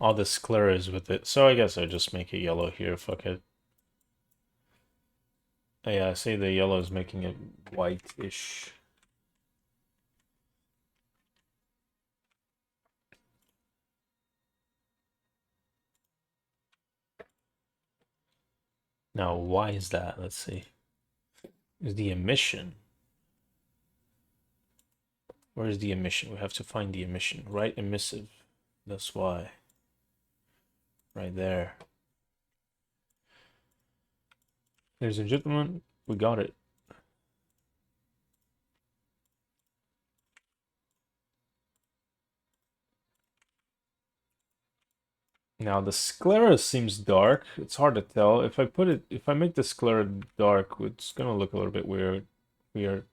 All the sclera is with it. So I guess I just make it yellow here. Fuck it. Yeah, I see the yellow is making it white-ish. Now, why is that? Let's see. Is the emission? Where is the emission? We have to find the emission. Right emissive. That's why. Right there. Ladies and gentlemen, we got it. Now the sclera seems dark. It's hard to tell. If I make the sclera dark, it's gonna look a little bit weird. Weird.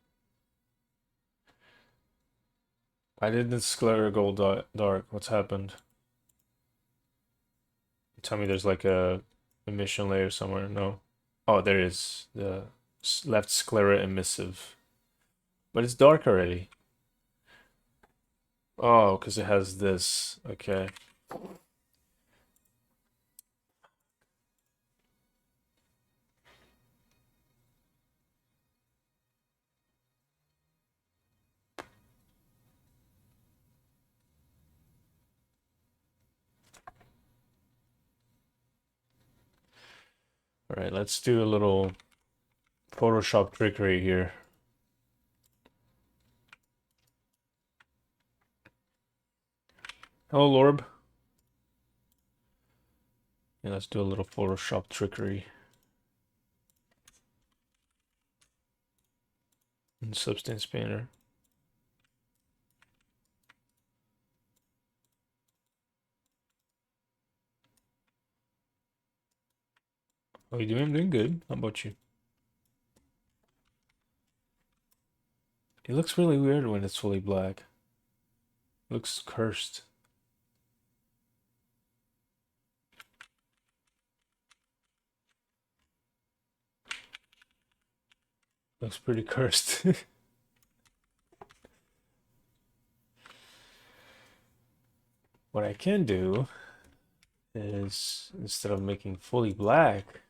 I did the sclera go dark. What's happened? Tell me there's like a emission layer somewhere. No. Oh, there is. The left sclera emissive. But it's dark already. Oh, because it has this. Okay. All right, let's do a little Photoshop trickery here. Hello, Lorb. Yeah, let's do a little Photoshop trickery. In Substance Painter. How you doing? I'm doing good. How about you? It looks really weird when it's fully black. It looks cursed. Looks pretty cursed. What I can do is, instead of making fully black,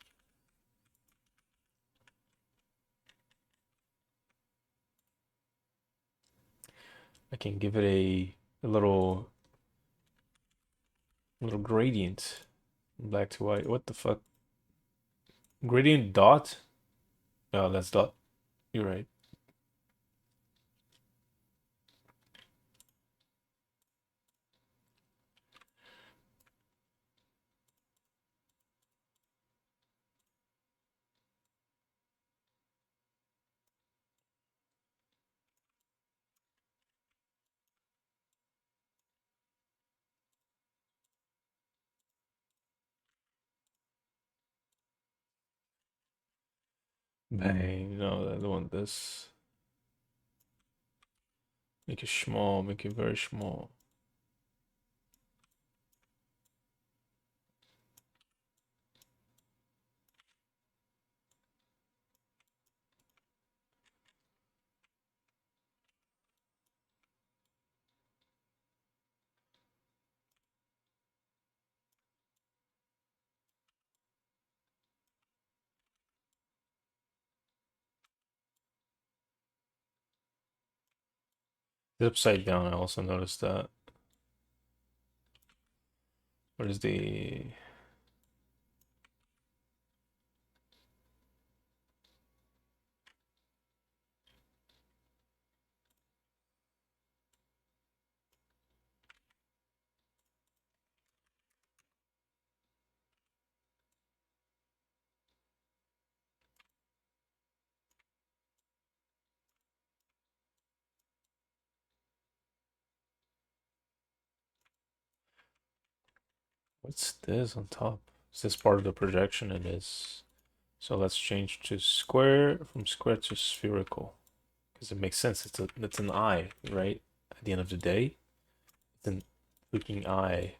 I can give it a little gradient, black to white. What the fuck? Gradient dot? Oh, that's dot. You're right. Bang. No, I don't want this. Make it small, make it very small. It's upside down, I also noticed that. What is the... What's this on top? Is this part of the projection? It is. So let's change to square, from square to spherical. Because it makes sense. It's an eye, right? At the end of the day, it's an freaking eye.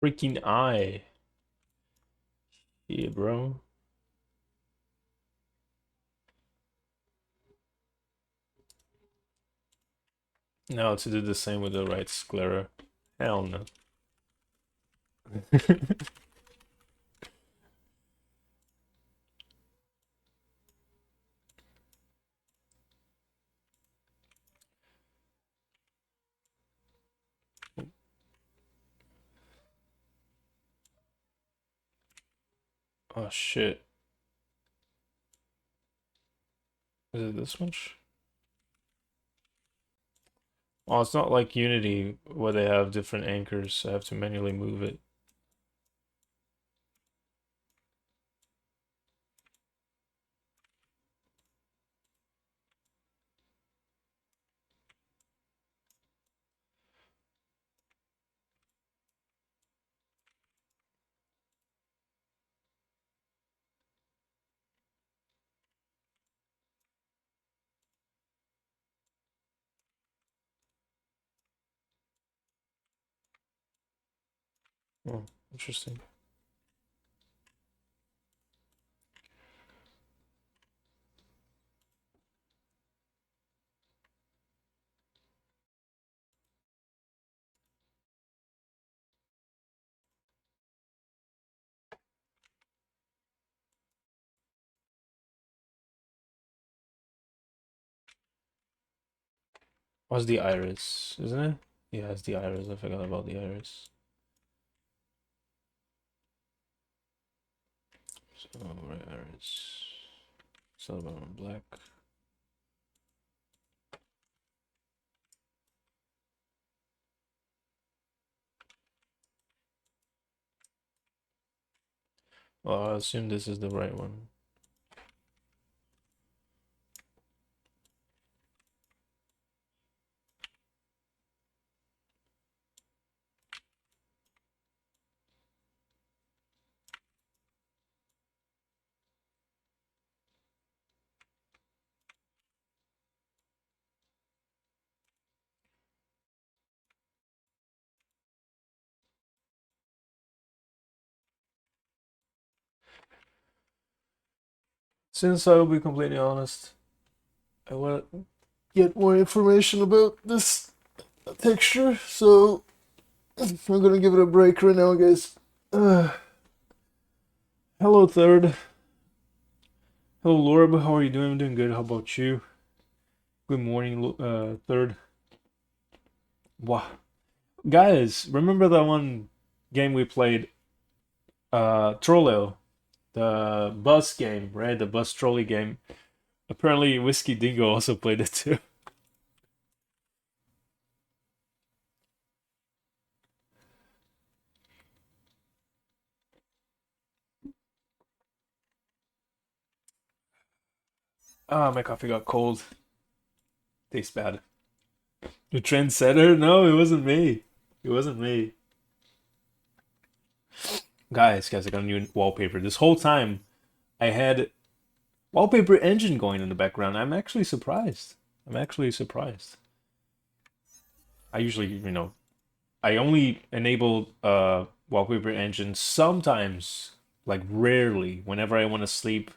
Freaking eye. Yeah, bro. Now to do the same with the right sclera. Hell no. Oh shit. Is it this much? Oh, it's not like Unity where they have different anchors. I have to manually move it. Oh, interesting. What's the iris, isn't it? Yeah, it's the iris. I forgot about the iris. So, right iris. Silver and black. Well, I assume this is the right one. Since I will be completely honest, I want to get more information about this texture, so I'm gonna give it a break right now, guys. Hello, Third. Hello, Lorb. How are you doing? I'm doing good. How about you? Good morning, Third. Wow. Guys, remember that one game we played? Trollio, the bus game, right? The bus trolley game. Apparently, Whiskey Dingo also played it too. Ah, my coffee got cold. Tastes bad. The trendsetter? No, it wasn't me. It wasn't me. Guys, I got a new wallpaper. This whole time, I had wallpaper engine going in the background. I'm actually surprised. I'm actually surprised. I usually, I only enable wallpaper engine sometimes, like rarely, whenever I want to sleep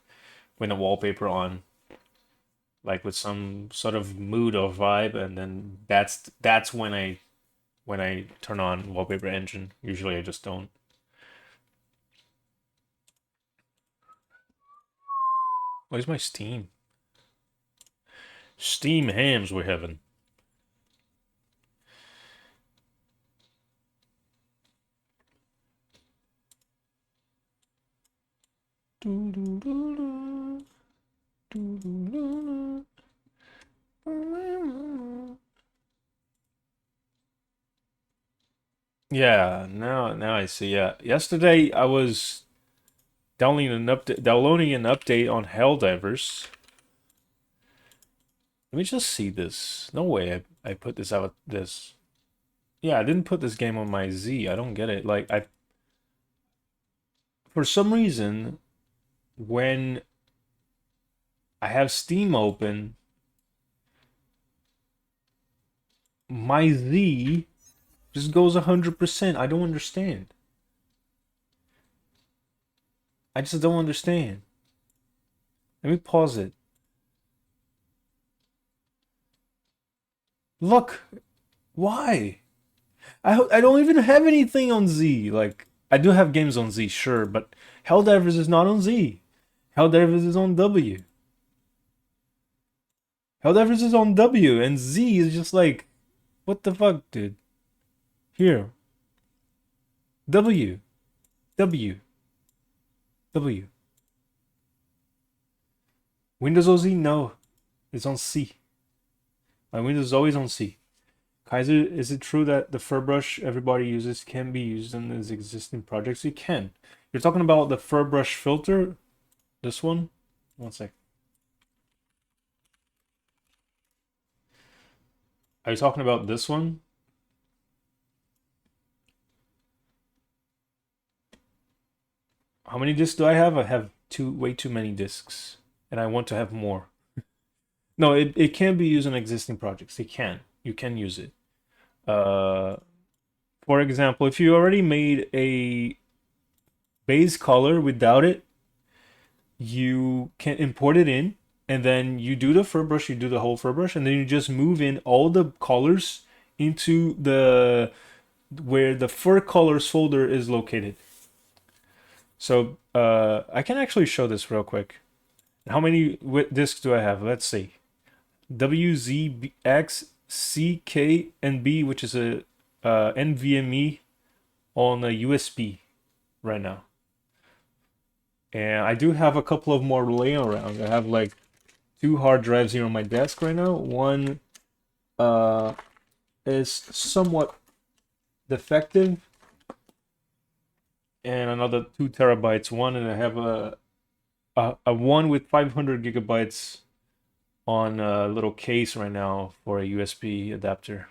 when the wallpaper on, like with some sort of mood or vibe, and then that's when I turn on wallpaper engine. Usually I just don't. Where's my Steam? Steam hams we're having. Yeah, now I see. Yeah, yesterday I was downloading an update on Helldivers. Let me just see this. No way I put this out. This. Yeah, I didn't put this game on my Z. I don't get it. Like for some reason, when I have Steam open, my Z just goes 100%. I don't understand. I just don't understand. Let me pause it. Look, why? I don't even have anything on Z. Like, I do have games on Z, sure, but Helldivers is not on Z. Helldivers is on W. Helldivers is on W, and Z is just like, what the fuck, dude? Here. W. W. W. Windows OZ? No. It's on C. My Windows is always on C. Kaiser, is it true that the Furbrush everybody uses can be used in its existing projects? You can. You're talking about the Furbrush filter? This one? One sec. Are you talking about this one? How many discs do I have? I have way too many discs. And I want to have more. No, it can be used in existing projects. It can. You can use it. For example, if you already made a base color without it, you can import it in, and then you do the Furbrush, you do the whole Furbrush, and then you just move in all the colors into the where the fur colors folder is located. So I can actually show this real quick. How many discs do I have? Let's see. W, Z, X, C, K, and B, which is a NVMe on a USB right now. And I do have a couple of more laying around. I have like 2 hard drives here on my desk right now. One is somewhat defective, and another 2 terabytes. One, and I have a one with 500 gigabytes on a little case right now for a USB adapter.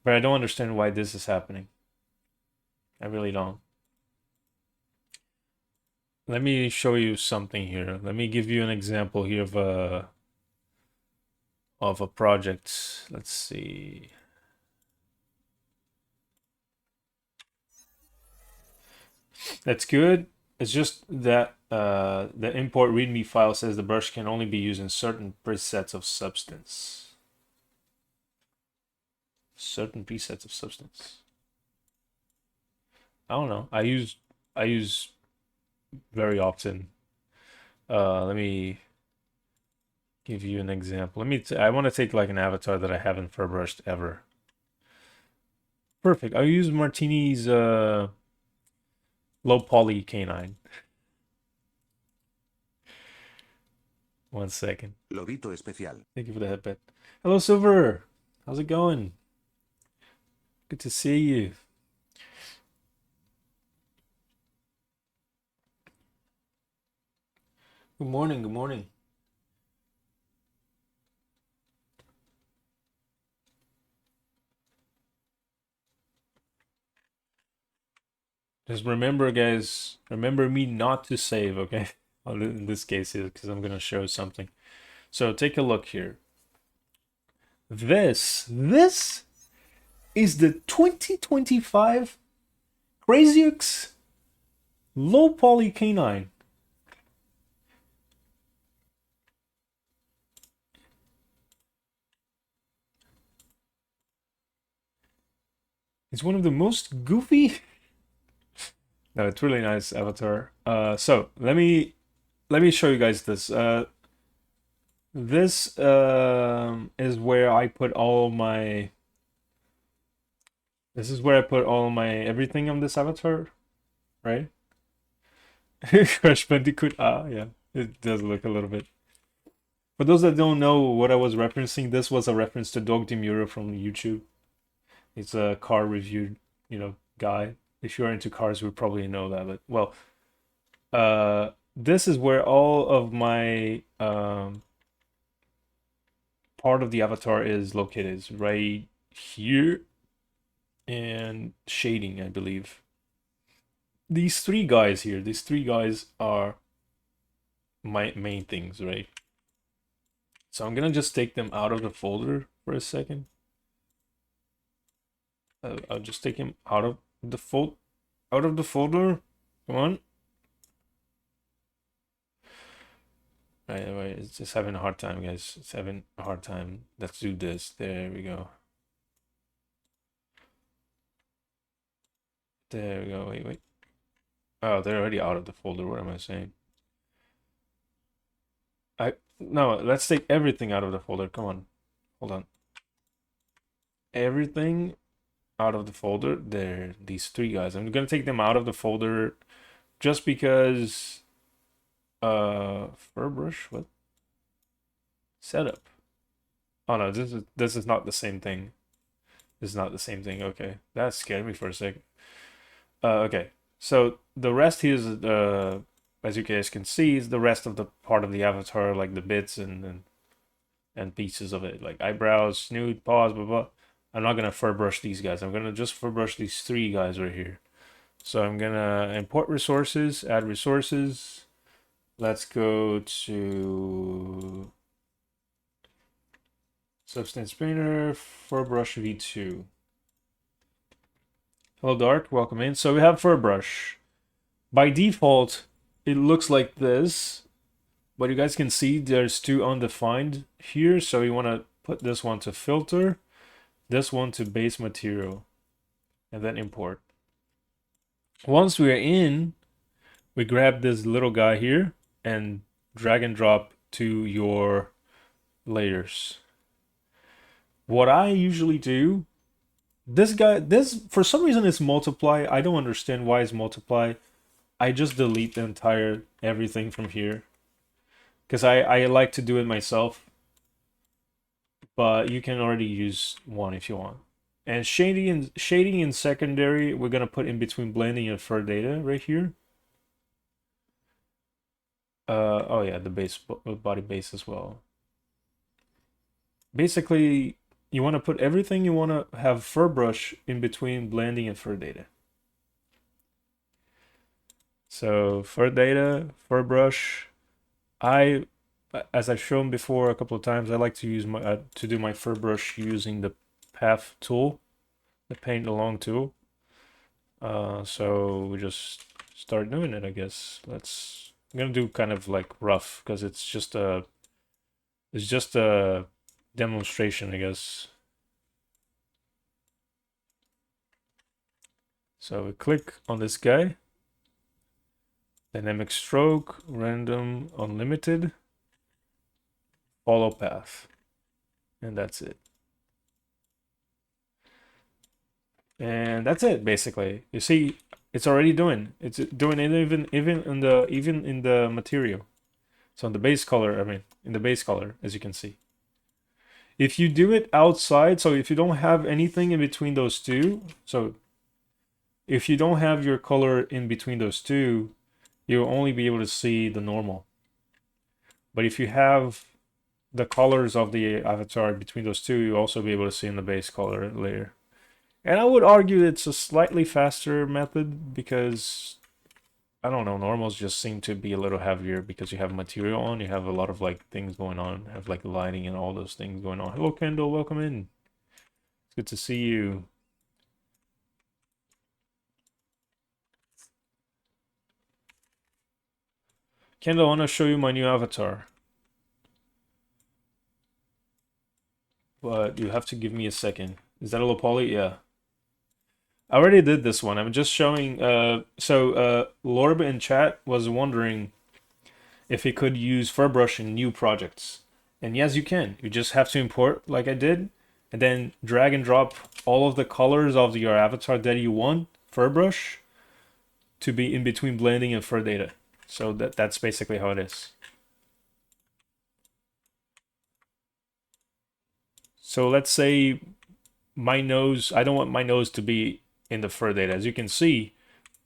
But I don't understand why this is happening. I really don't. Let me show you something here. Let me give you an example here of a project. Let's see. That's good. It's just that the import readme file says the brush can only be used in certain presets of substance. Certain presets of substance. I don't know. I use very often. Let me give you an example. I want to take like an avatar that I haven't Furbrushed ever. Perfect. I use Martini's low poly canine. One second. Lobito especial. Thank you for the headband. Hello, Silver. How's it going? Good to see you. Good morning. Good morning. Just remember, guys, remember me not to save, okay? In this case, because I'm going to show something. So take a look here. This is the 2025 Crazyx low poly canine. It's one of the most goofy. No, it's really nice avatar. So let me show you guys this. This This is where I put all my. This is where I put all my everything on this avatar, right? Crash Bandicoot. Ah, yeah, it does look a little bit. For those that don't know what I was referencing, this was a reference to Dog Demura from YouTube. He's a car review, guy. If you're into cars, you would probably know that. But well, this is where all of my part of the avatar is located. It's right here, and shading, I believe. These three guys here, these three guys are my main things, right? So I'm gonna just take them out of the folder for a second. I'll just take him out of the folder. Come on. Right, it's just having a hard time, guys. It's having a hard time. Let's do this. There we go. There we go. Wait. Oh, they're already out of the folder. What am I saying? No, let's take everything out of the folder. Come on. Hold on. Everything out of the folder. There, these three guys. I'm gonna take them out of the folder just because Furbrush, what? Setup. Oh no, this is not the same thing. This is not the same thing. Okay. That scared me for a second. Okay. So the rest here is as you guys can see, is the rest of the part of the avatar, like the bits and pieces of it, like eyebrows, snoot, paws, blah blah. I'm not gonna Furbrush these guys. I'm gonna just Furbrush these three guys right here. So I'm gonna import resources, add resources. Let's go to Substance Painter, Furbrush V2. Hello Dark, welcome in. So we have Furbrush. By default, it looks like this, but you guys can see there's two undefined here. So you want to put this one to filter, this one to base material, and then import. Once we're in, we grab this little guy here and drag and drop to your layers. What I usually do, this for some reason it's multiply. I don't understand why it's multiply. I just delete the entire everything from here because I like to do it myself, but you can already use one if you want. And shading in secondary, we're gonna put in between blending and fur data right here. Oh yeah, the base body base as well. Basically, you want to put everything you want to have Furbrush in between blending and fur data. So fur data, Furbrush. As I've shown before a couple of times, I like to use my to do my Furbrush using the path tool, the paint along tool. So we just start doing it, I guess. I'm gonna do kind of like rough because it's just a demonstration, I guess. So we click on this guy, dynamic stroke, random, unlimited, follow path, and that's it. And that's it basically. You see, it's already doing. It's doing it even in the material. So on the base color, I mean, in the base color, as you can see. If you do it outside, so if you don't have anything in between those two, so if you don't have your color in between those two, you'll only be able to see the normal. But if you have the colors of the avatar between those two, you'll also be able to see in the base color layer. And I would argue it's a slightly faster method because, I don't know, normals just seem to be a little heavier because you have material on, you have a lot of like things going on, have like lighting and all those things going on. Hello Kendall, welcome in. It's good to see you. Kendall, I want to show you my new avatar. But you have to give me a second. Is that a Lopoly? Yeah. I already did this one. I'm just showing. Lorb in chat was wondering if he could use Furbrush in new projects. And yes, you can. You just have to import like I did, and then drag and drop all of the colors of your avatar that you want, fur brush, to be in between blending and fur data. So that's basically how it is. So let's say my nose, I don't want my nose to be in the fur data. As you can see,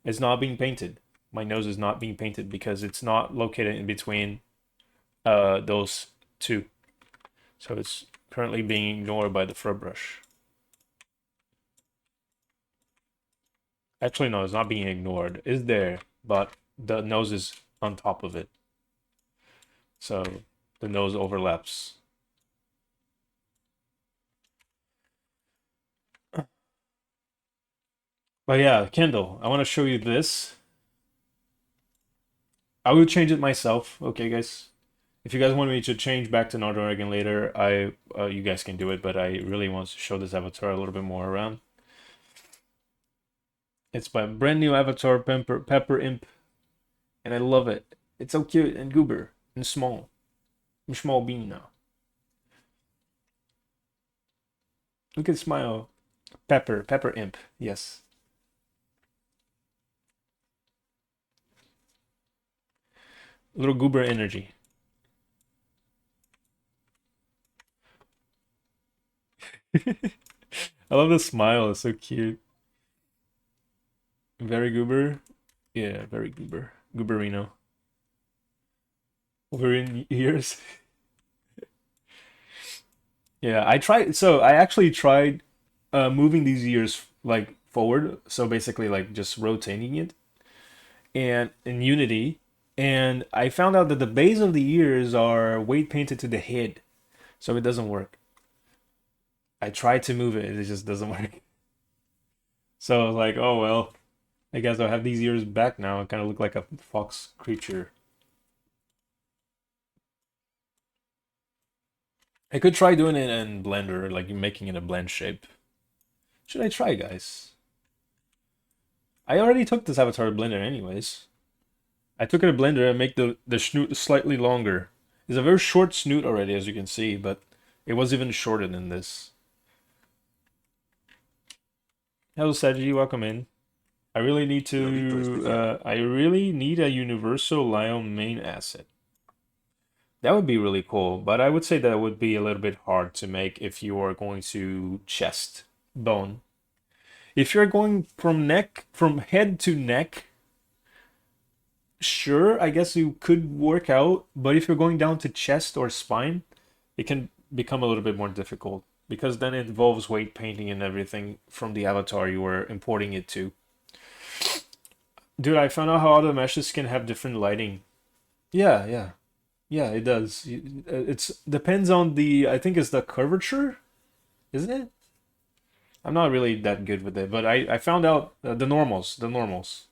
it's not being painted. My nose is not being painted because it's not located in between those two. So it's currently being ignored by the fur brush. Actually, no, it's not being ignored. It's there, but the nose is on top of it. So the nose overlaps. But yeah, Kendall, I want to show you this. I will change it myself, okay, guys? If you guys want me to change back to Northern Oregon later, you guys can do it, but I really want to show this avatar a little bit more around. It's my brand new avatar, Pepper Imp, and I love it. It's so cute and goober and small. I'm small bean now. Look at smile. Pepper Imp, yes. Little goober energy. I love the smile, it's so cute. Very goober. Yeah, very goober. Gooberino. Over in years. Yeah, I actually tried moving these ears like forward, so basically like just rotating it and in Unity, and I found out that the base of the ears are weight painted to the head, so it doesn't work. I tried to move it, it just doesn't work. So I was like, oh well, I guess I'll have these ears back now. I kind of look like a fox creature. I could try doing it in Blender, like making it a blend shape. Should I try, guys? I already took this avatar to Blender anyways. I took it to Blender and make the snoot slightly longer. It's a very short snoot already, as you can see, but it was even shorter than this. Hello, Saji, welcome in. I really need I really need a universal Lion main asset. That would be really cool, but I would say that would be a little bit hard to make if you are going to chest bone. If you're going from head to neck, sure, I guess you could work out, but if you're going down to chest or spine, it can become a little bit more difficult because then it involves weight painting and everything from the avatar you were importing it to. Dude, I found out how other meshes can have different lighting. Yeah, it does. It's depends on I think it's the curvature, isn't it? I'm not really that good with it, but I found out the normals.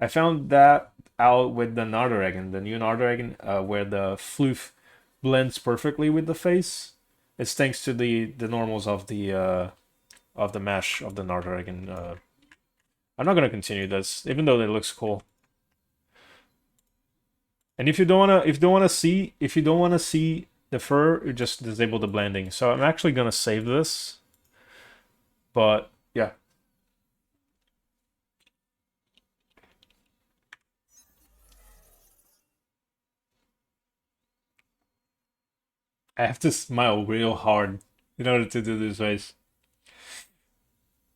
I found that out with the Nardragon, the new Nardragon, where the floof blends perfectly with the face. It's thanks to the normals of the mesh of the Nardragon. I'm not gonna continue this, even though it looks cool. And if you don't wanna see the fur, you just disable the blending. So I'm actually gonna save this. But yeah. I have to smile real hard in order to do this face.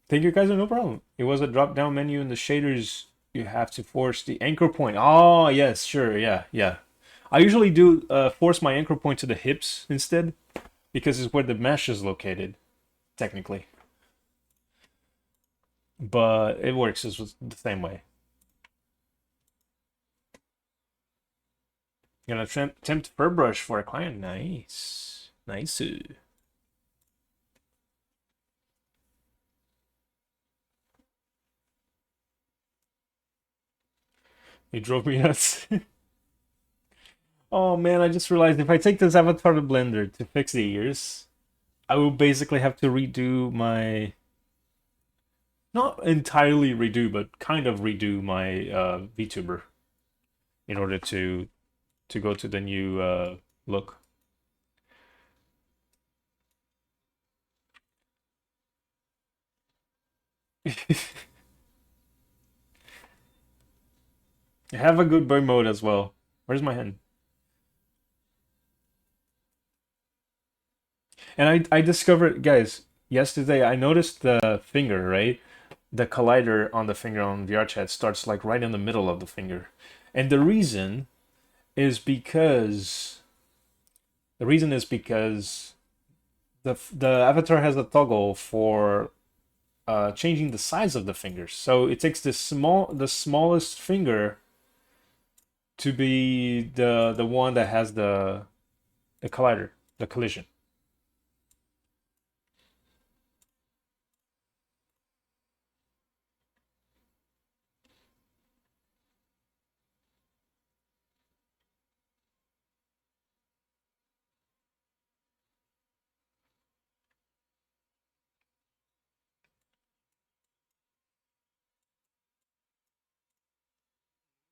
Thank you, guys, no problem. It was a drop-down menu in the shaders. You have to force the anchor point. Oh, yes, sure, yeah. I usually do force my anchor point to the hips instead, because it's where the mesh is located, technically. But it works the same way. Gonna attempt fur brush for a client. Nice. He drove me nuts. Oh man, I just realized if I take this avatar to Blender to fix the ears, I will basically have to redo my... Not entirely redo, but kind of redo my VTuber in order to go to the new look. Have a good boy mode as well. Where's my hand? And I discovered, guys, yesterday I noticed the finger, right? The collider on the finger on VRChat starts like right in the middle of the finger. And the reason is because the avatar has a toggle for changing the size of the fingers. So it takes the smallest finger to be the one that has the collider, the collision.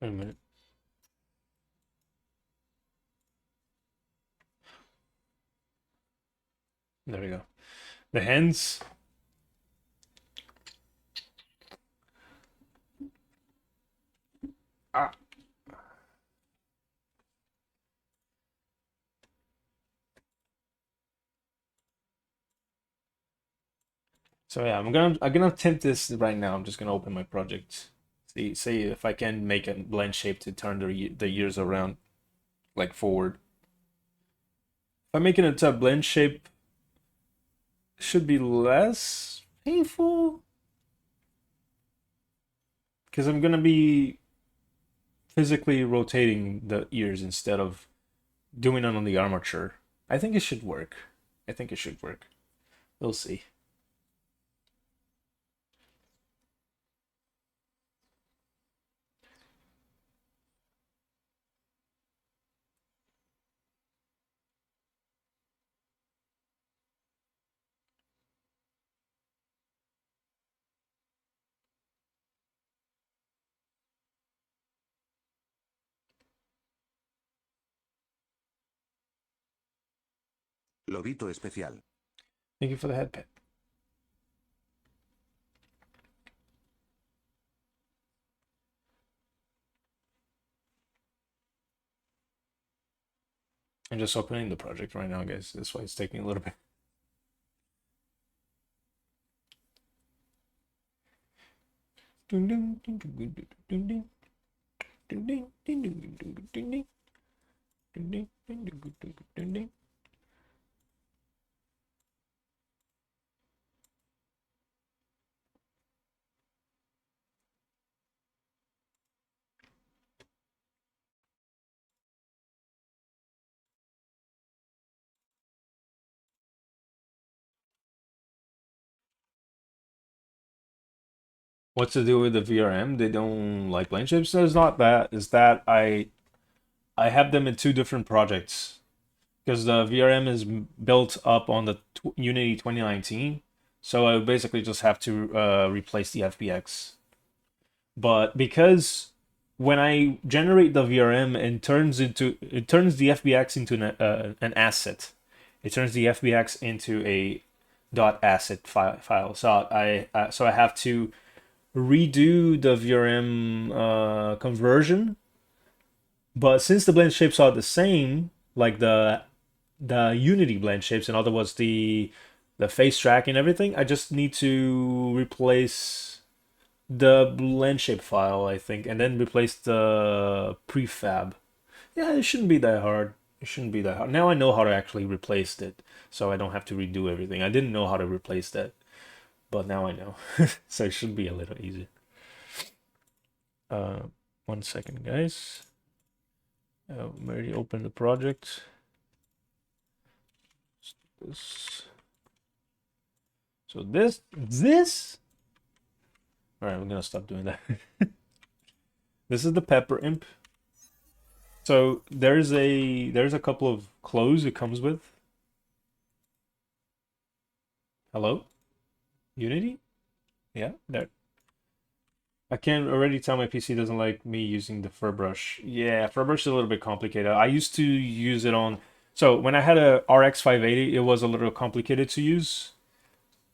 Wait a minute. There we go. The hands. Ah. So yeah, I'm gonna attempt this right now. I'm just gonna open my project. See if I can make a blend shape to turn the years around, like forward. If I'm making it a blend shape, it should be less painful because I'm gonna be physically rotating the ears instead of doing it on the armature. I think it should work. I think it should work. We'll see. Lobito especial. Thank you for the head pet. I'm just opening the project right now, guys. That's why it's taking a little bit. Ding, ding, ding, ding, ding, ding, ding. Ding, ding, ding, ding, ding, ding, ding, ding. Ding, ding, ding, ding, ding, ding, ding. What's to do with the VRM? They don't like blend shapes. It's not that. It's that I have them in two different projects because the VRM is built up on the Unity 2019. So I basically just have to replace the FBX. But because when I generate the VRM and turns the FBX into an asset, it turns the FBX into a .asset file. So I have to redo the VRM conversion. But since the blend shapes are the same, like the Unity blend shapes, in other words, the face track and everything, I just need to replace the blend shape file, I think, and then replace the prefab. Yeah, it shouldn't be that hard. It shouldn't be that hard. Now I know how to actually replace it, so I don't have to redo everything. I didn't know how to replace that, but now I know. So it should be a little easier. 1 second, guys. I'm already opened the project. So this. All right, I'm gonna stop doing that. This is the Pepper Imp. So there's a couple of clothes it comes with. Hello, Unity. Yeah, there. I can already tell my PC doesn't like me using the fur brush. Yeah, fur brush is a little bit complicated. I used to use it on. So when I had a RX 580, it was a little complicated to use.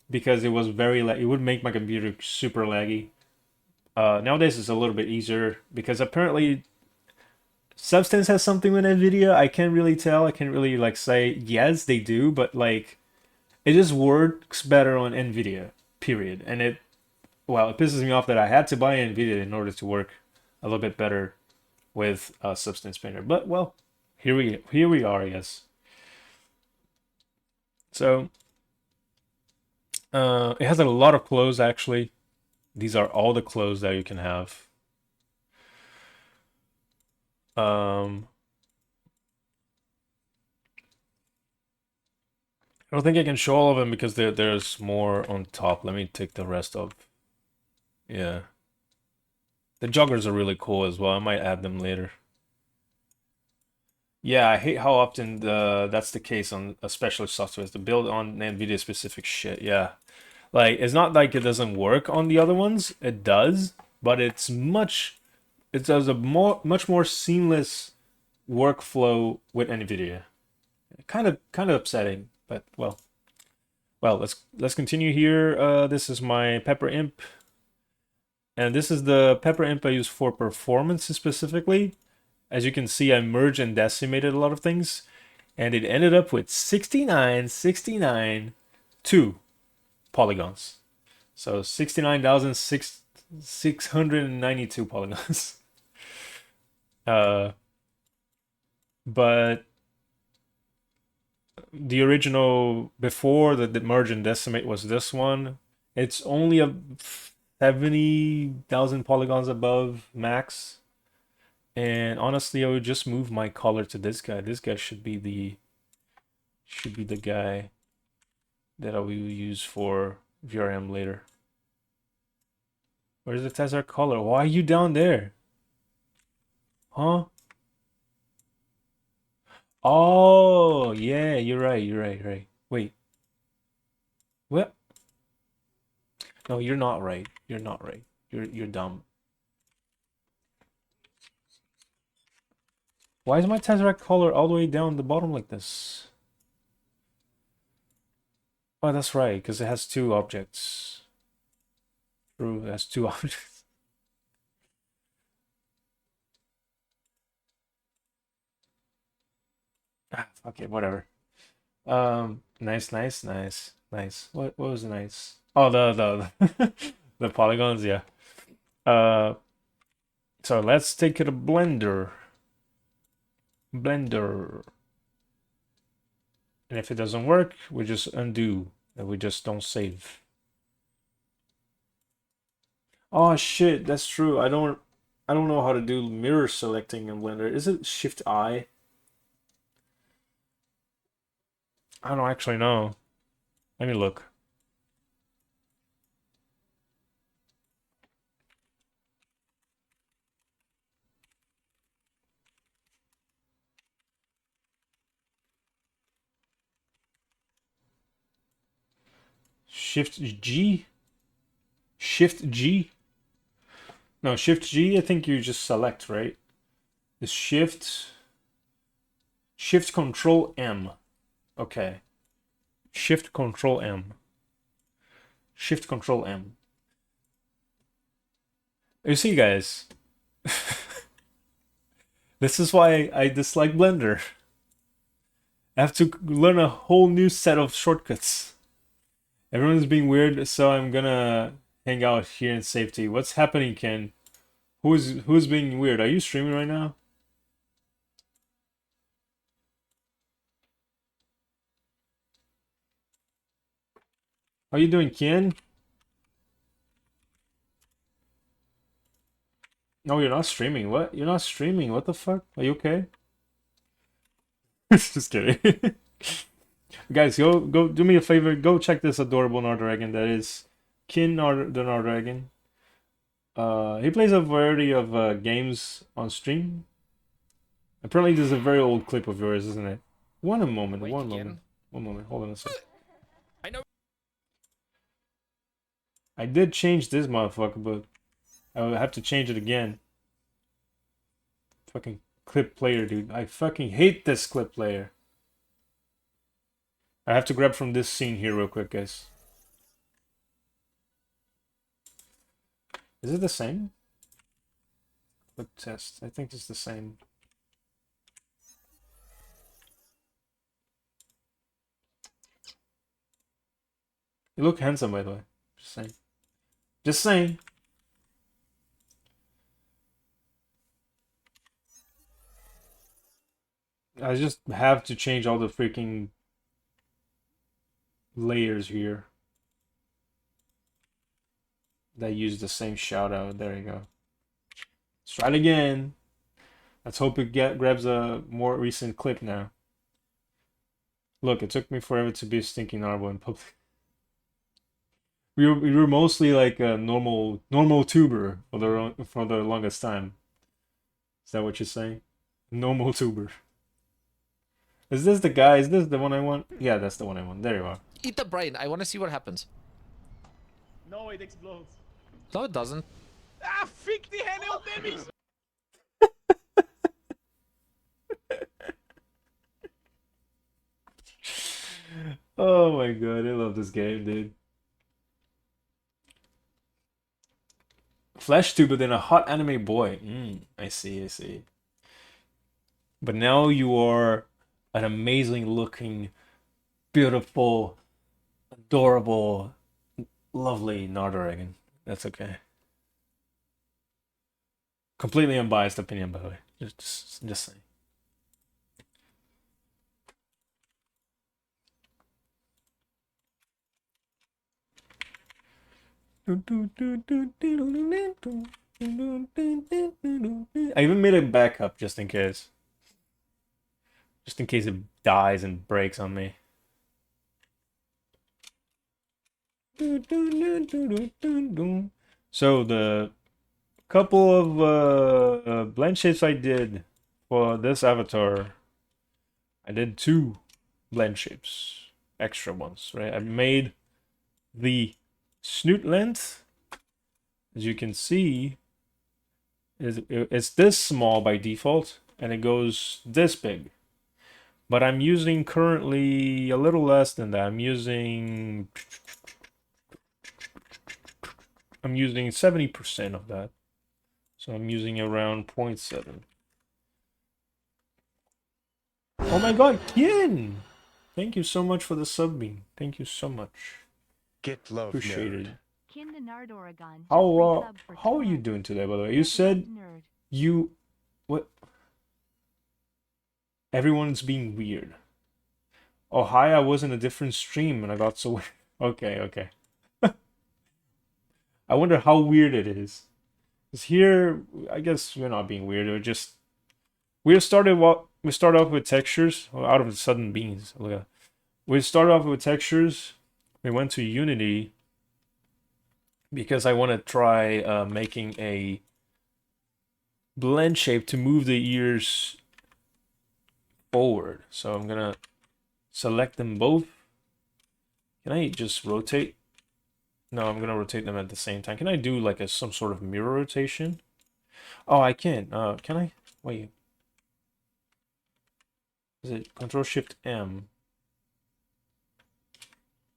because it was very it would make my computer super laggy. Nowadays it's a little bit easier because apparently Substance has something with Nvidia. I can't really tell. I can't really like say yes they do, but like it just works better on Nvidia. Period. And it pisses me off that I had to buy Nvidia in order to work a little bit better with Substance Painter. But well, here we are, I guess. So it has a lot of clothes actually. These are all the clothes that you can have. I don't think I can show all of them because there's more on top. Let me take the rest of. Yeah. The joggers are really cool as well. I might add them later. Yeah, I hate how often that's the case on especially software. To build on NVIDIA specific shit. Yeah. Like it's not like it doesn't work on the other ones. It does, but it does a much more seamless workflow with NVIDIA. Kind of upsetting, but well, let's continue here. This is my Pepper Imp, and this is the Pepper Imp I use for performance specifically. As you can see, I merged and decimated a lot of things, and it ended up with 2 polygons. So 69,692 polygons. But the original before the merge and decimate was this one. It's only a 70,000 polygons above max. And honestly, I would just move my color to this guy. This guy should be the guy that I will use for VRM later. Where's the Tesseract color? Why are you down there? Huh? Oh, yeah, you're right. Wait. What? No, you're not right. You're not right. You're dumb. Why is my Tesseract color all the way down the bottom like this? Oh, that's right, because it has 2 objects. True, it has 2 objects. Okay, whatever. Nice. What was nice? Oh, the the polygons, yeah. So let's take it to Blender. And if it doesn't work, we just undo and we just don't save. Oh shit, that's true. I don't know how to do mirror selecting in Blender. Is it Shift I? I don't actually know. Let me look. Shift G? Shift G? No, Shift G, I think you just select, right? It's Shift Control M. Okay. Shift Control M. Shift Control M. You see, guys. This is why I dislike Blender. I have to learn a whole new set of shortcuts. Everyone's being weird, so I'm gonna hang out here in safety. What's happening, Ken? Who's being weird? Are you streaming right now? How you doing, Ken? No, you're not streaming. What? You're not streaming. What the fuck? Are you okay? Just kidding. Guys, go do me a favor. Go check this adorable Nardragon. That is Kin the Nardragon. He plays a variety of games on stream. Apparently, this is a very old clip of yours, isn't it? One moment. Hold on a sec. I know. I did change this motherfucker, but I will have to change it again. Fucking clip player, dude. I fucking hate this clip player. I have to grab from this scene here real quick, guys. Is it the same? Quick test. I think it's the same. You look handsome, by the way. Just saying. Just saying. I just have to change all the freaking layers here that use the same shout out. There you go. Let's try it again. Let's hope it grabs a more recent clip now. Look, it took me forever to be a stinking narwhal in public. We were mostly like a normal tuber for the longest time. Is that what you're saying? Normal tuber. Is this the guy? Is this the one I want? Yeah, that's the one I want. There you are. Eat the brain. I want to see what happens. No, it explodes. No, it doesn't. Ah, fick die Henne unter mich! Oh my god, I love this game, dude. Flesh tuber than a hot anime boy. I see, I see. But now you are an amazing looking, beautiful, adorable, lovely Nardragon. That's okay. Completely unbiased opinion, by the way. Just saying. I even made a backup just in case. Just in case it dies and breaks on me. So the couple of blend shapes I did for this avatar, I did 2 blend shapes, extra ones, right? I made the snoot length, as you can see, it's this small by default, and it goes this big. But I'm using currently a little less than that. I'm using 70% of that. So I'm using around 0.7. Oh my god, Kian! Thank you so much for the subbing. Thank you so much. Get love, Appreciate nerd. it. Kin the Nerd Oregon. How are you doing today, by the way? You said you what? Everyone's being weird. Oh hi, I was in a different stream and I got so okay, okay. I wonder how weird it is. Cause here, I guess we're not being weird. We start off with textures. Well, out of the sudden beans. Look at that. We start off with textures. We went to Unity because I want to try making a blend shape to move the ears forward. So I'm gonna select them both. Can I just rotate? No, I'm gonna rotate them at the same time. Can I do like some sort of mirror rotation? Oh, I can. Can I? Wait. Is it Control Shift M?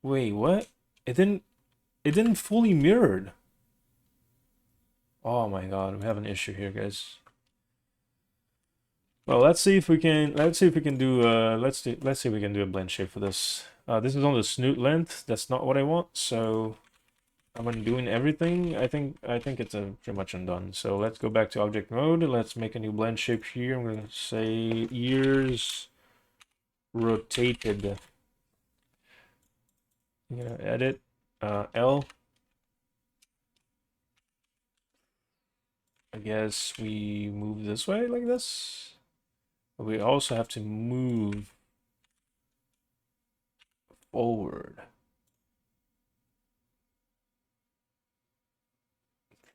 Wait, what? It didn't fully mirrored. Oh my god, we have an issue here, guys. Well, let's see if we can do let's see if we can do a blend shape for this. This is on the snoot length. That's not what I want, so I'm undoing everything. I think it's pretty much undone. So let's go back to object mode. Let's make a new blend shape here. I'm gonna say ears rotated. I'm gonna edit L. I guess we move this way like this. But we also have to move forward.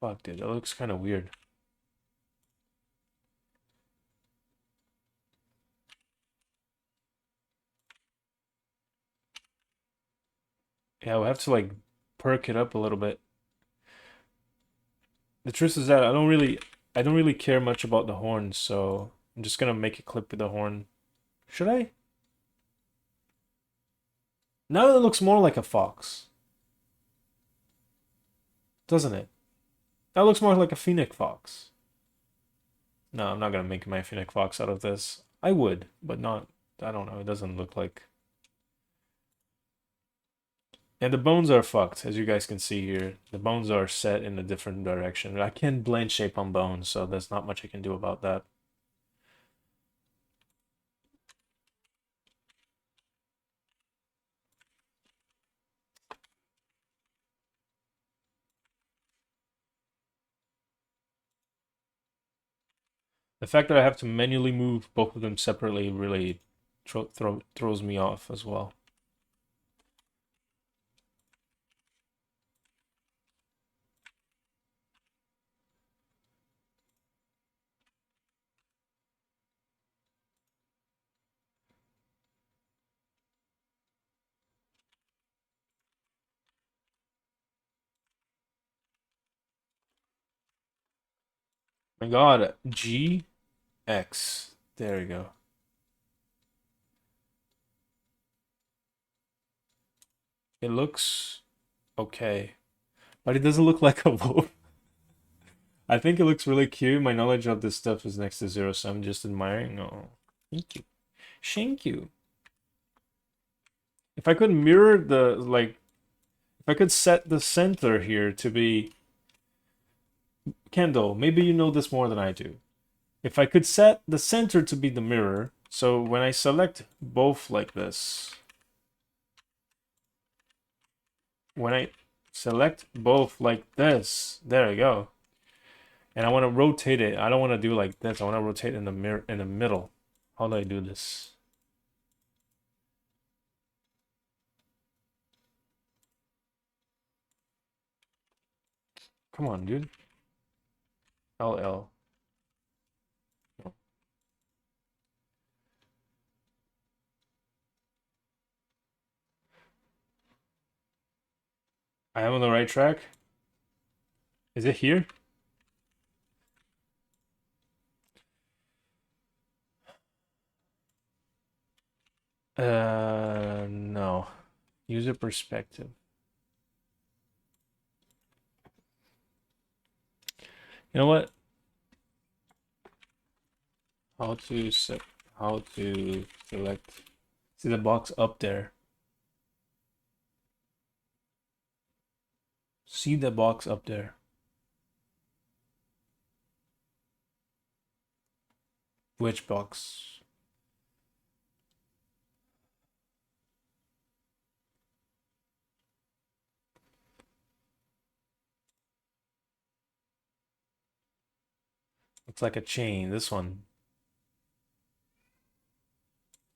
Fuck, dude, that looks kind of weird. Yeah, we'll have to like perk it up a little bit. The truth is that I don't really care much about the horns, so I'm just gonna make a clip with the horn. Should I? Now it looks more like a fox. Doesn't it? That looks more like a Phoenix Fox. No, I'm not gonna make my Phoenix Fox out of this. I would, but not. I don't know. It doesn't look like. And the bones are fucked, as you guys can see here. The bones are set in a different direction. I can't blend shape on bones, so there's not much I can do about that. The fact that I have to manually move both of them separately really throws me off as well. My God, GX. There we go. It looks okay, but it doesn't look like a wolf. I think it looks really cute. My knowledge of this stuff is next to zero, so I'm just admiring. Oh, thank you. Thank you. If I could mirror the, like, if I could set the center here to be... Kendall, maybe you know this more than I do. If I could set the center to be the mirror, so when I select both like this, when I select both like this, there we go. And I want to rotate it. I don't want to do like this. I want to rotate in the mirror in the middle. How do I do this? Come on, dude. LL. I am on the right track. Is it here? No. User perspective. You know what? How to select? See the box up there. See the box up there. Which box? Looks like a chain. This one.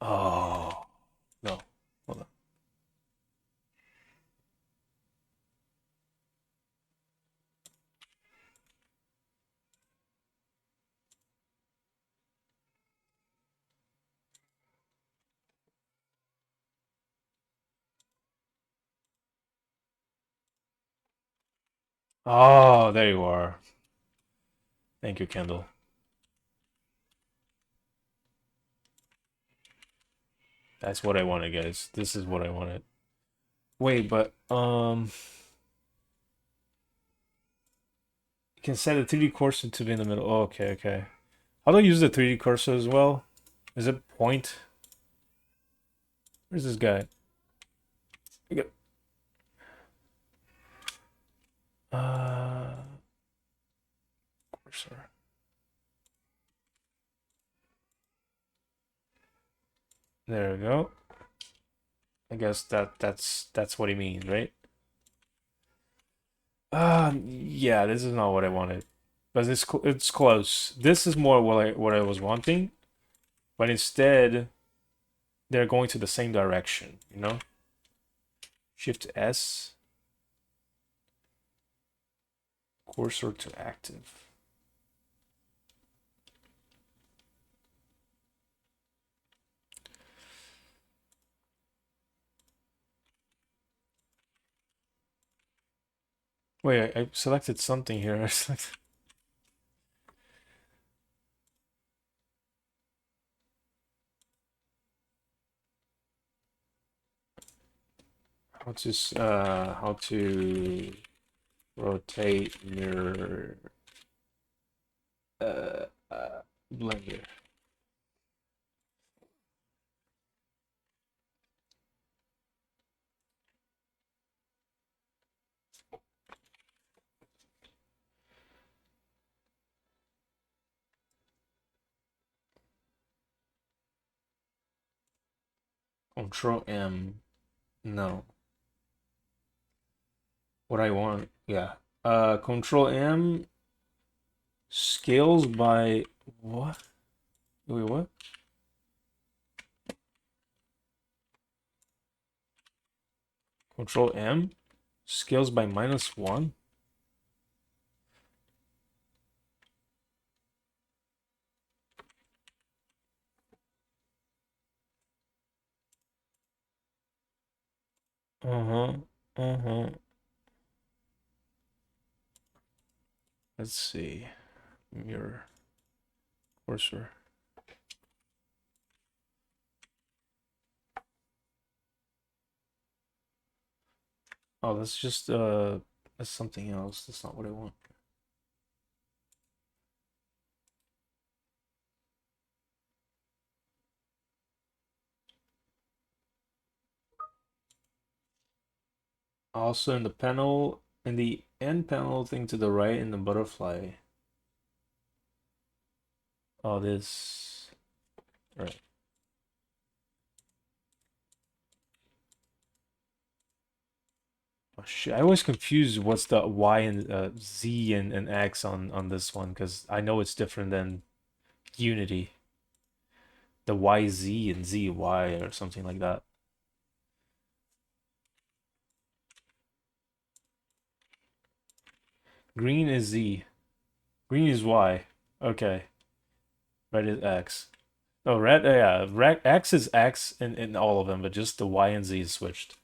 Oh, no. Hold on. Oh, there you are. Thank you, Kendall. That's what I wanted, guys. This is what I wanted. Wait, but you can set a 3D cursor to be in the middle. Oh, okay, okay. How do I use the 3D cursor as well? Is it point? Where's this guy? Okay. Cursor. There we go. I guess that's what he means, right? Yeah, this is not what I wanted, but it's close. This is more what I was wanting, but instead they're going to the same direction, you know? Shift S. Cursor to active. Wait, I selected something here. I selected... how to rotate mirror blender. Control M. No. What I want, yeah. Control M scales by what? Wait, what? Control M scales by -1. Uh-huh. Uh-huh. Let's see. Mirror. Cursor. Oh, that's just that's something else. That's not what I want. Also in the panel, in the end panel thing to the right in the butterfly. Oh, this. Right. Oh shit! I always confuse what's the Y and Z and X on this one because I know it's different than Unity. The YZ and ZY or something like that. Green is Z. Green is Y. Okay. Red is X. Oh, red. Yeah, X is X in all of them, but just the Y and Z is switched.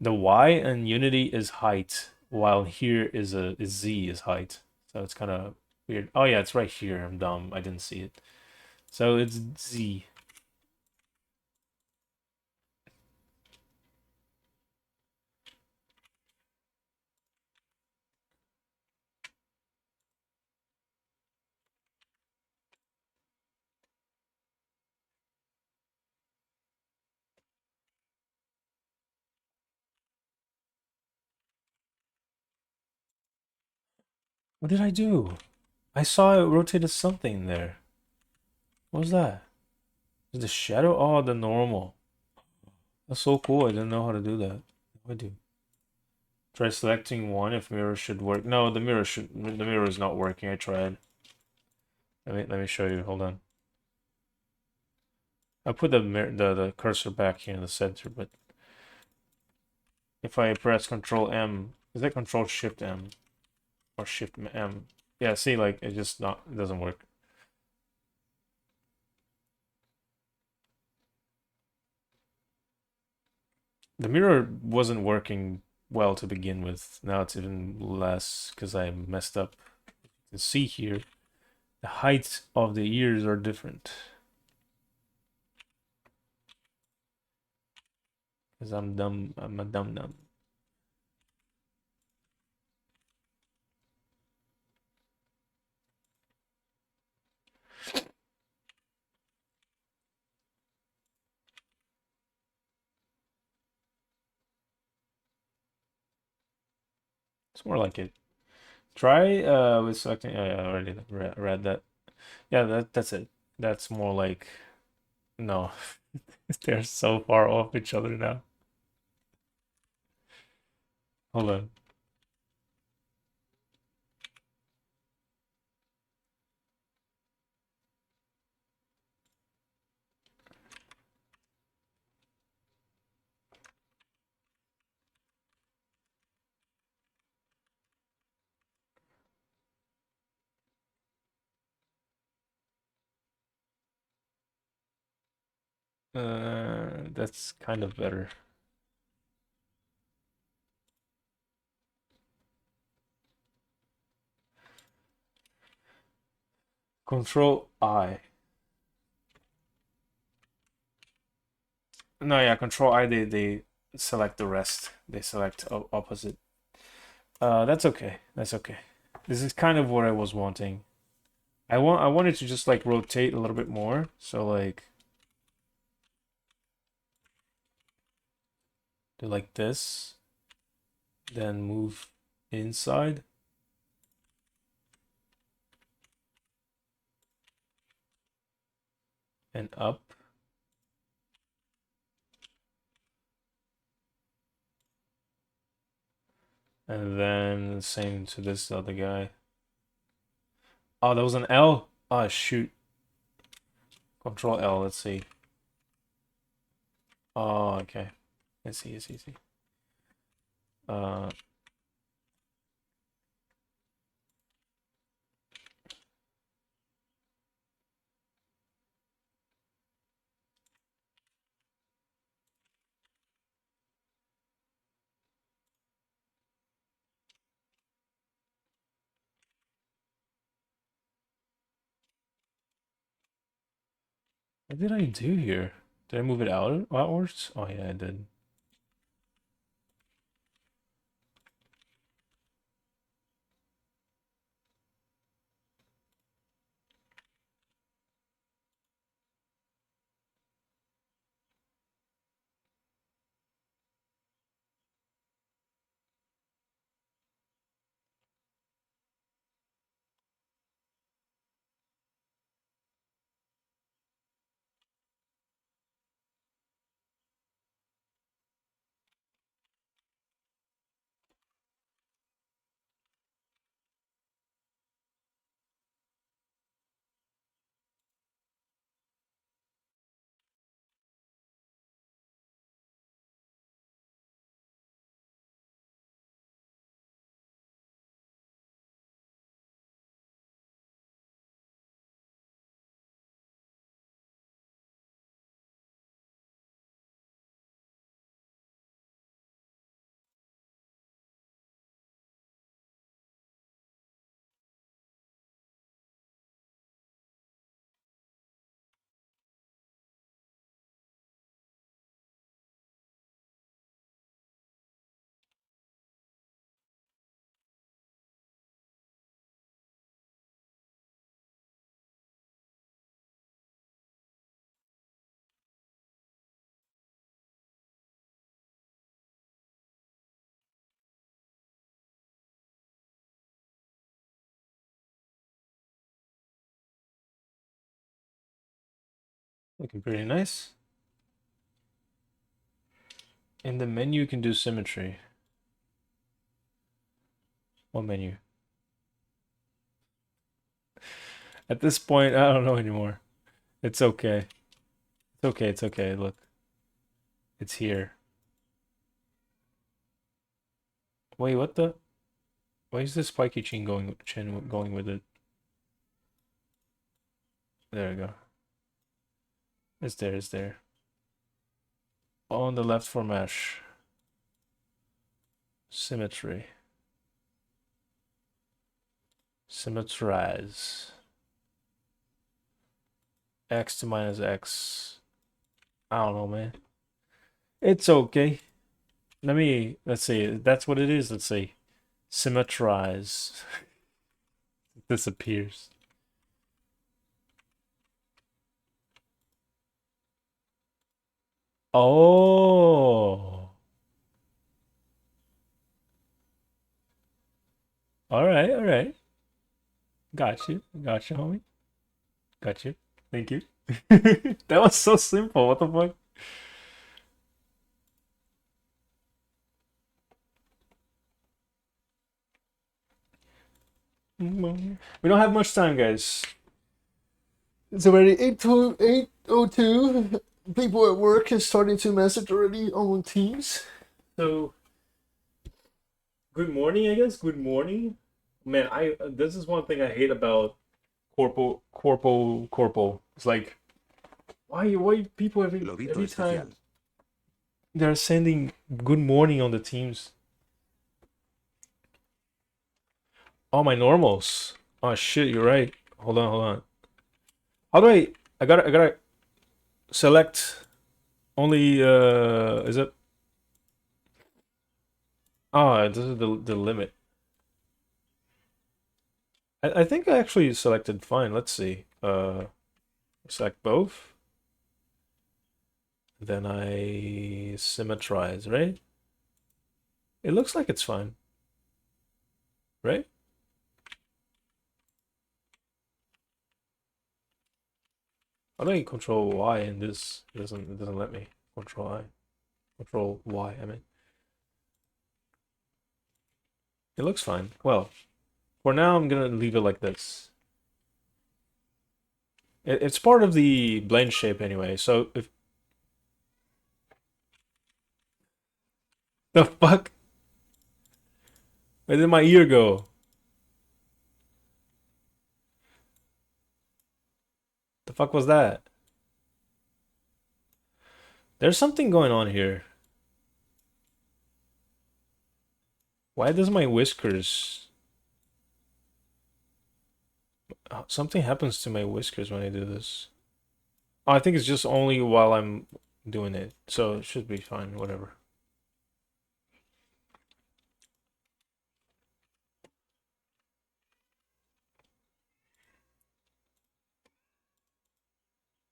The Y in Unity is height, while here is Z is height. So it's kind of weird. Oh yeah, it's right here. I'm dumb. I didn't see it. So it's Z. What did I do? I saw it rotated something there. What was that? Is the shadow? Oh, the normal. That's so cool. I didn't know how to do that. What do I do? Try selecting one if mirror should work. No, the mirror is not working. I tried. Let me show you. Hold on. I put the cursor back here in the center, but if I press Control M, is that Control Shift M or Shift M? Yeah, see, like it just not it doesn't work. The mirror wasn't working well to begin with. Now it's even less because I messed up. You can see here, the height of the ears are different. Because I'm dumb. I'm a dumb. It's more like it. Try with selecting. I already read that. Yeah, that's it. That's more like no. They're so far off each other now. Hold on. That's kind of better. Control I. No, yeah, Control I. They select the rest. They select opposite. That's okay. That's okay. This is kind of what I was wanting. I wanted to just like rotate a little bit more. So like do like this, then move inside. And up. And then same to this other guy. Oh, that was an L? Oh, shoot. Control L, let's see. Oh, okay. I see, I see, I see. What did I do here? Did I move it outwards? Oh yeah, I did. Looking pretty nice. In the menu, you can do symmetry. What menu? At this point, I don't know anymore. It's okay. It's okay, it's okay. Look. It's here. Wait, what the? Why is this spiky chin going with it? There we go. It's there, it's there. On the left for mesh. Symmetry. Symmetrize. X to minus X. I don't know, man. It's okay. Let's see. That's what it is. Let's see. Symmetrize. It disappears. Oh. All right, all right. Got you, homie. Got you. Thank you. That was so simple. What the fuck? We don't have much time, guys. It's already 8:02. People at work is starting to message already on Teams. So, good morning, I guess. Good morning. Man, this is one thing I hate about corpo. It's like, why people every Lobito time especial. they're sending good morning on the Teams. Oh, my normals. Oh shit, you're right. Hold on. How do I gotta select only is it? Oh, this is the limit. I think I actually selected fine. Let's see. Select both. Then I symmetrize, right? It looks like it's fine. Right? How do I control Y in this? It doesn't let me. Control I. Control Y, I mean. It looks fine. Well, for now I'm gonna leave it like this. It's part of the blend shape anyway, so if... The fuck? Where did my ear go? The fuck was that? There's something going on here. Why does my whiskers... Something happens to my whiskers when I do this. Oh, I think it's just only while I'm doing it. So it should be fine, whatever.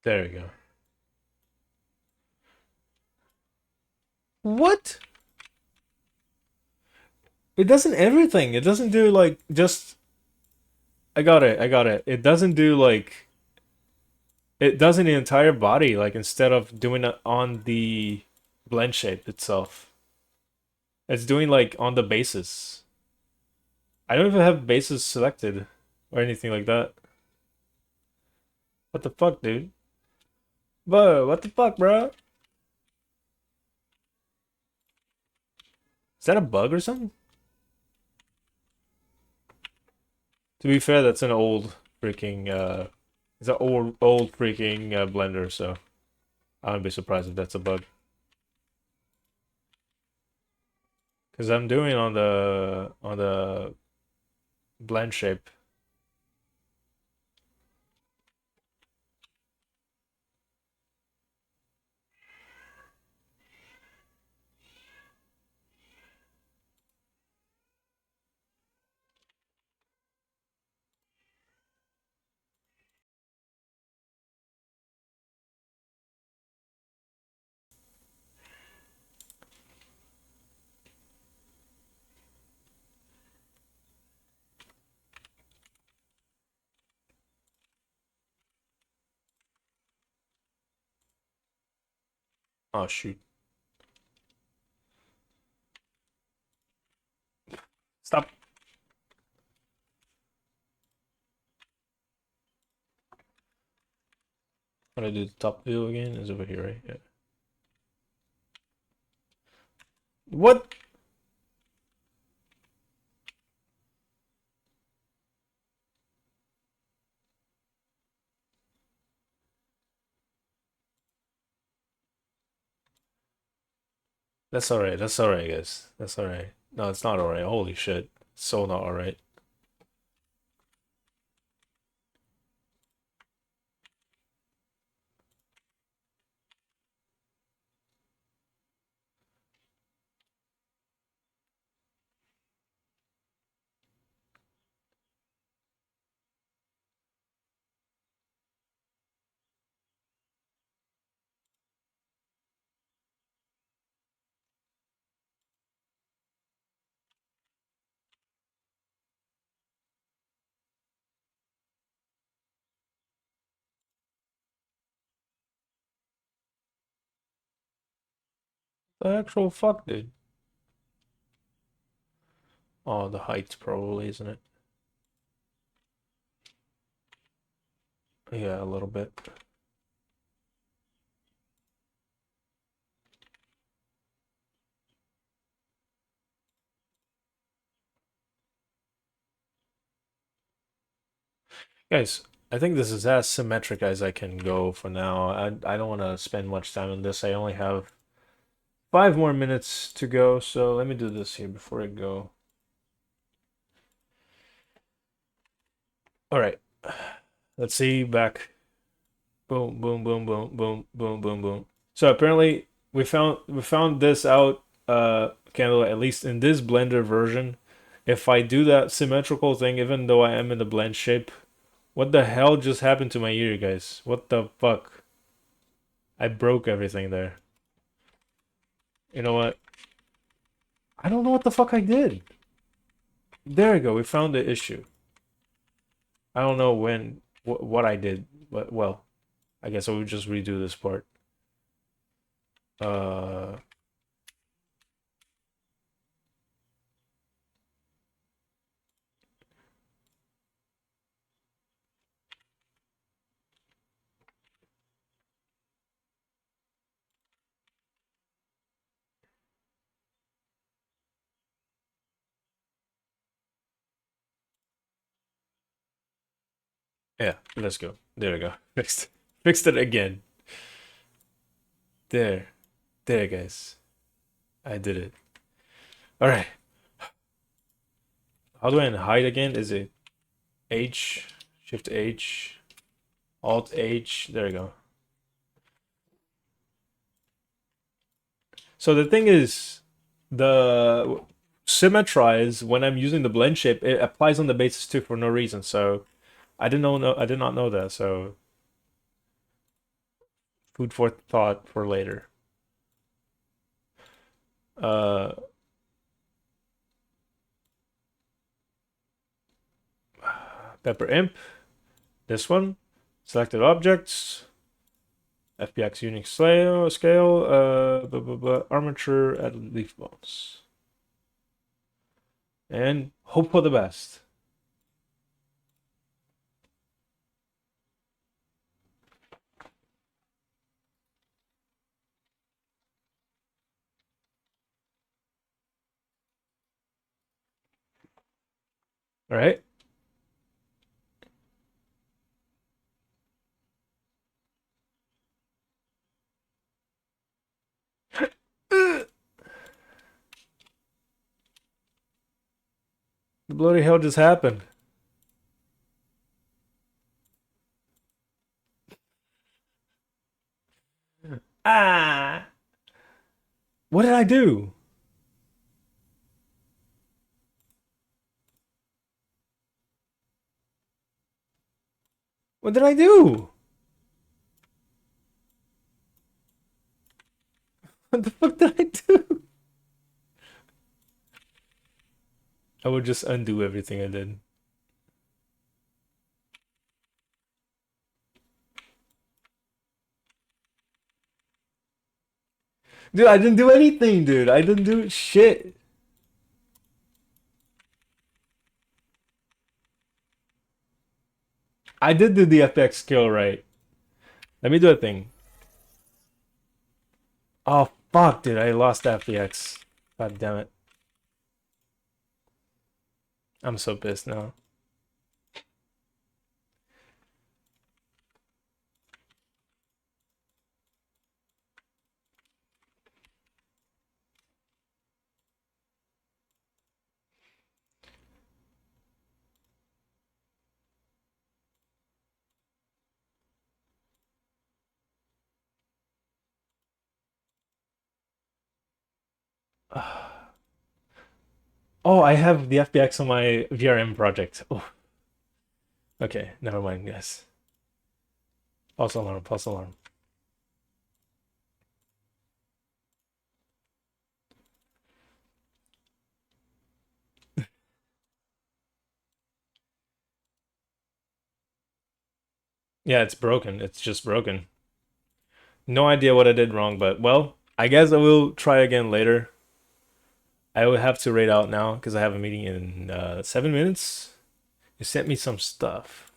There we go. What? It doesn't everything. It doesn't do like just... I got it. It doesn't do like... It does in the entire body, like instead of doing it on the blend shape itself. It's doing like on the bases. I don't even have bases selected or anything like that. What the fuck, dude? Bro, what the fuck, bro? Is that a bug or something? To be fair, that's an old freaking it's an old freaking blender, so I wouldn't be surprised if that's a bug. Cause I'm doing on the blend shape. Oh shoot. Stop. How do I do the top view again? Is over here, right? Yeah. What? That's alright. That's alright, guys. That's alright. No, it's not alright. Holy shit. So not alright. The actual fuck, dude. Oh, the height probably, isn't it? Yeah, a little bit. Guys, I think this is as symmetric as I can go for now. I don't want to spend much time on this. I only have 5 more minutes to go, so let me do this here before I go. All right. Let's see back. Boom, boom, boom, boom, boom, boom, boom, boom. So apparently we found this out, Candle, at least in this Blender version. if I do that symmetrical thing, even though I am in the blend shape, what the hell just happened to my ear, guys? What the fuck? I broke everything there. You know what? I don't know what the fuck I did. There we go. We found the issue. I don't know what I did, but well, I guess I would just redo this part. Yeah, let's go. There we go. Fixed it again. There, guys. I did it. All right. How do I hide again? Is it H, Shift H, Alt H? There we go. So the thing is, the symmetrize when I'm using the blend shape, it applies on the bases too for no reason. So I did not know that. So food for thought for later. Pepper Imp, this one, selected objects, FBX unique scale, armature at leaf bones, and hope for the best. All right. The bloody hell just happened? Ah! What did I do? What did I do? What the fuck did I do? I would just undo everything I did. Dude, I didn't do anything, dude. I didn't do shit. I did do the FX skill right. Let me do a thing. Oh, fuck, dude. I lost FBX. God damn it. I'm so pissed now. Oh, I have the FBX on my VRM project. Oh. Okay, never mind, guys. False alarm, false alarm. Yeah, it's broken. It's just broken. No idea what I did wrong, but well, I guess I will try again later. I will have to raid out now because I have a meeting in 7 minutes. You sent me some stuff.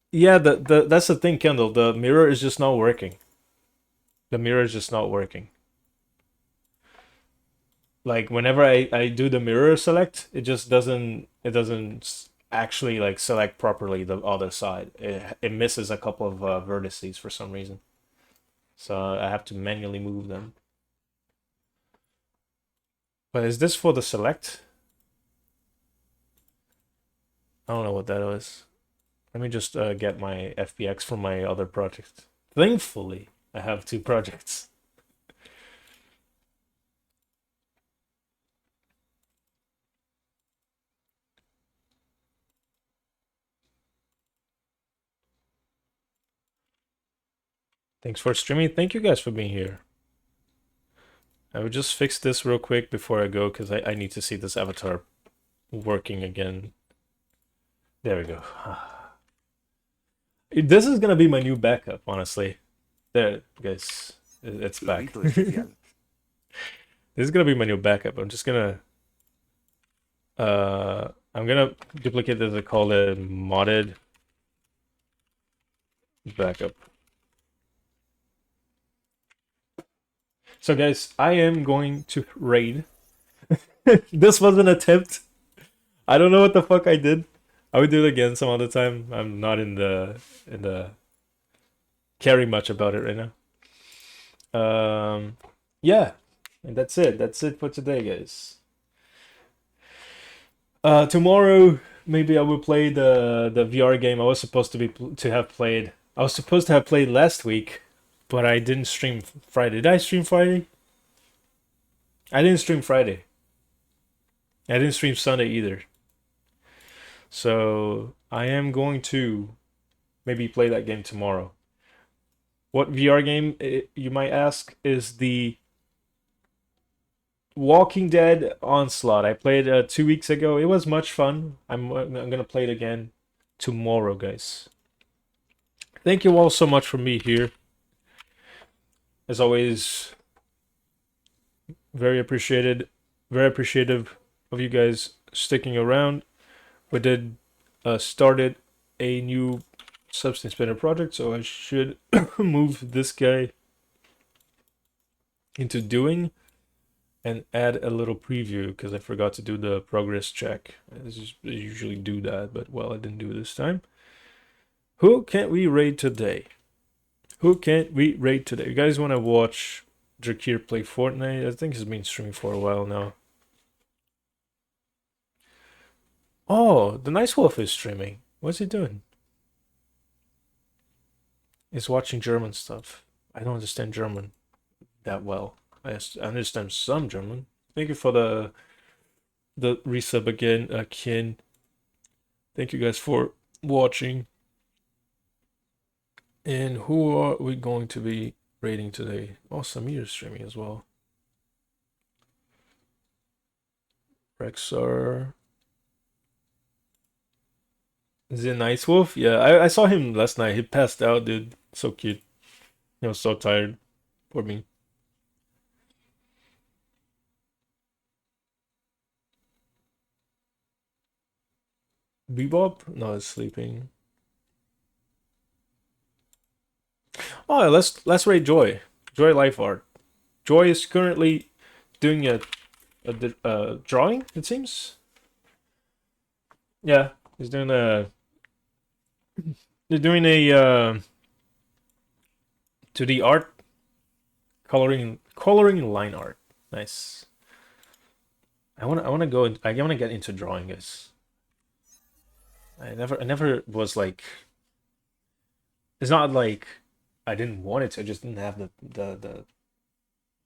Yeah, that's the thing, Kendall. The mirror is just not working. The mirror is just not working. Like whenever I do the mirror select, it just doesn't actually like select properly the other side. It misses a couple of vertices for some reason. So I have to manually move them. But is this for the select? I don't know what that is. Let me just get my FBX from my other project. Thankfully, I have 2 projects. Thanks for streaming. Thank you guys for being here. I will just fix this real quick before I go because I need to see this avatar working again. There we go. This is gonna be my new backup, honestly. There, guys, it's back. Lobito especial. This is gonna be my new backup. I'm just gonna I'm gonna duplicate this. I call it modded backup. So guys, I am going to raid. This was an attempt. I don't know what the fuck I did. I would do it again some other time. I'm not in the caring much about it right now. Yeah, and that's it. That's it for today, guys. Tomorrow maybe I will play the VR game I was supposed to have played. I was supposed to have played last week, but I didn't stream Friday. Did I stream Friday? I didn't stream Friday. I didn't stream Sunday either. So I am going to maybe play that game tomorrow. What VR game, you might ask, is the Walking Dead Onslaught. I played 2 weeks ago. It was much fun. I'm gonna play it again tomorrow, guys. Thank you all so much for being here. As always, very appreciated. Very appreciative of you guys sticking around. We did started a new Substance Spinner project, so I should move this guy into doing and add a little preview because I forgot to do the progress check. I usually do that, but well, I didn't do it this time. Who can't we raid today? Who can't we raid today? You guys want to watch Drakir play Fortnite? I think he's been streaming for a while now. Oh, the Nice Wolf is streaming. What's he doing? He's watching German stuff. I don't understand German that well. I understand some German. Thank you for the resub again, Kin. Thank you guys for watching. And who are we going to be raiding today? Oh, Samir is streaming as well. Rexar. Is it Nice Wolf? Yeah, I saw him last night. He passed out, dude. So cute. He was so tired. Poor me. Bebop? No, it's sleeping. Oh, let's raid Joy. Joy Life Art. Joy is currently doing a drawing, it seems. Yeah, he's doing a. They're doing a 2D art, coloring line art. Nice. I wanna go. I wanna get into drawing, guys. I never was like. It's not like I didn't want it to. I just didn't have the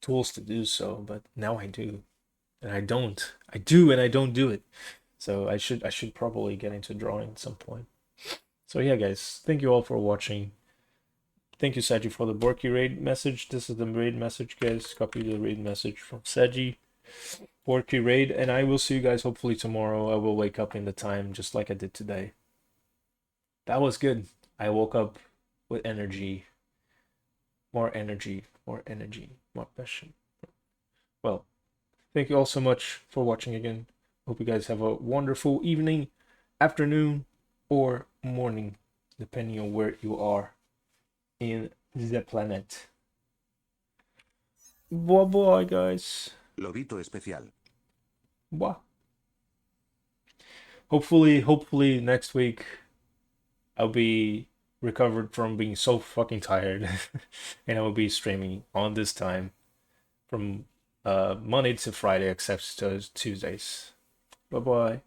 tools to do so. But now I do, and I don't. I do, and I don't do it. So I should probably get into drawing at some point. So yeah, guys, thank you all for watching. Thank you, Saji, for the Borky raid message. This is the raid message, guys. Copy the raid message from Saji. Borky raid, and I will see you guys hopefully tomorrow. I will wake up in the time just like I did today. That was good. I woke up with energy. More energy, more energy, more passion. Well, thank you all so much for watching again. Hope you guys have a wonderful evening, afternoon, or morning, depending on where you are in the planet. Bye bye, guys. Lobito especial. Bye. Hopefully next week I'll be recovered from being so fucking tired and I will be streaming on this time from Monday to Friday except Tuesdays. Bye bye.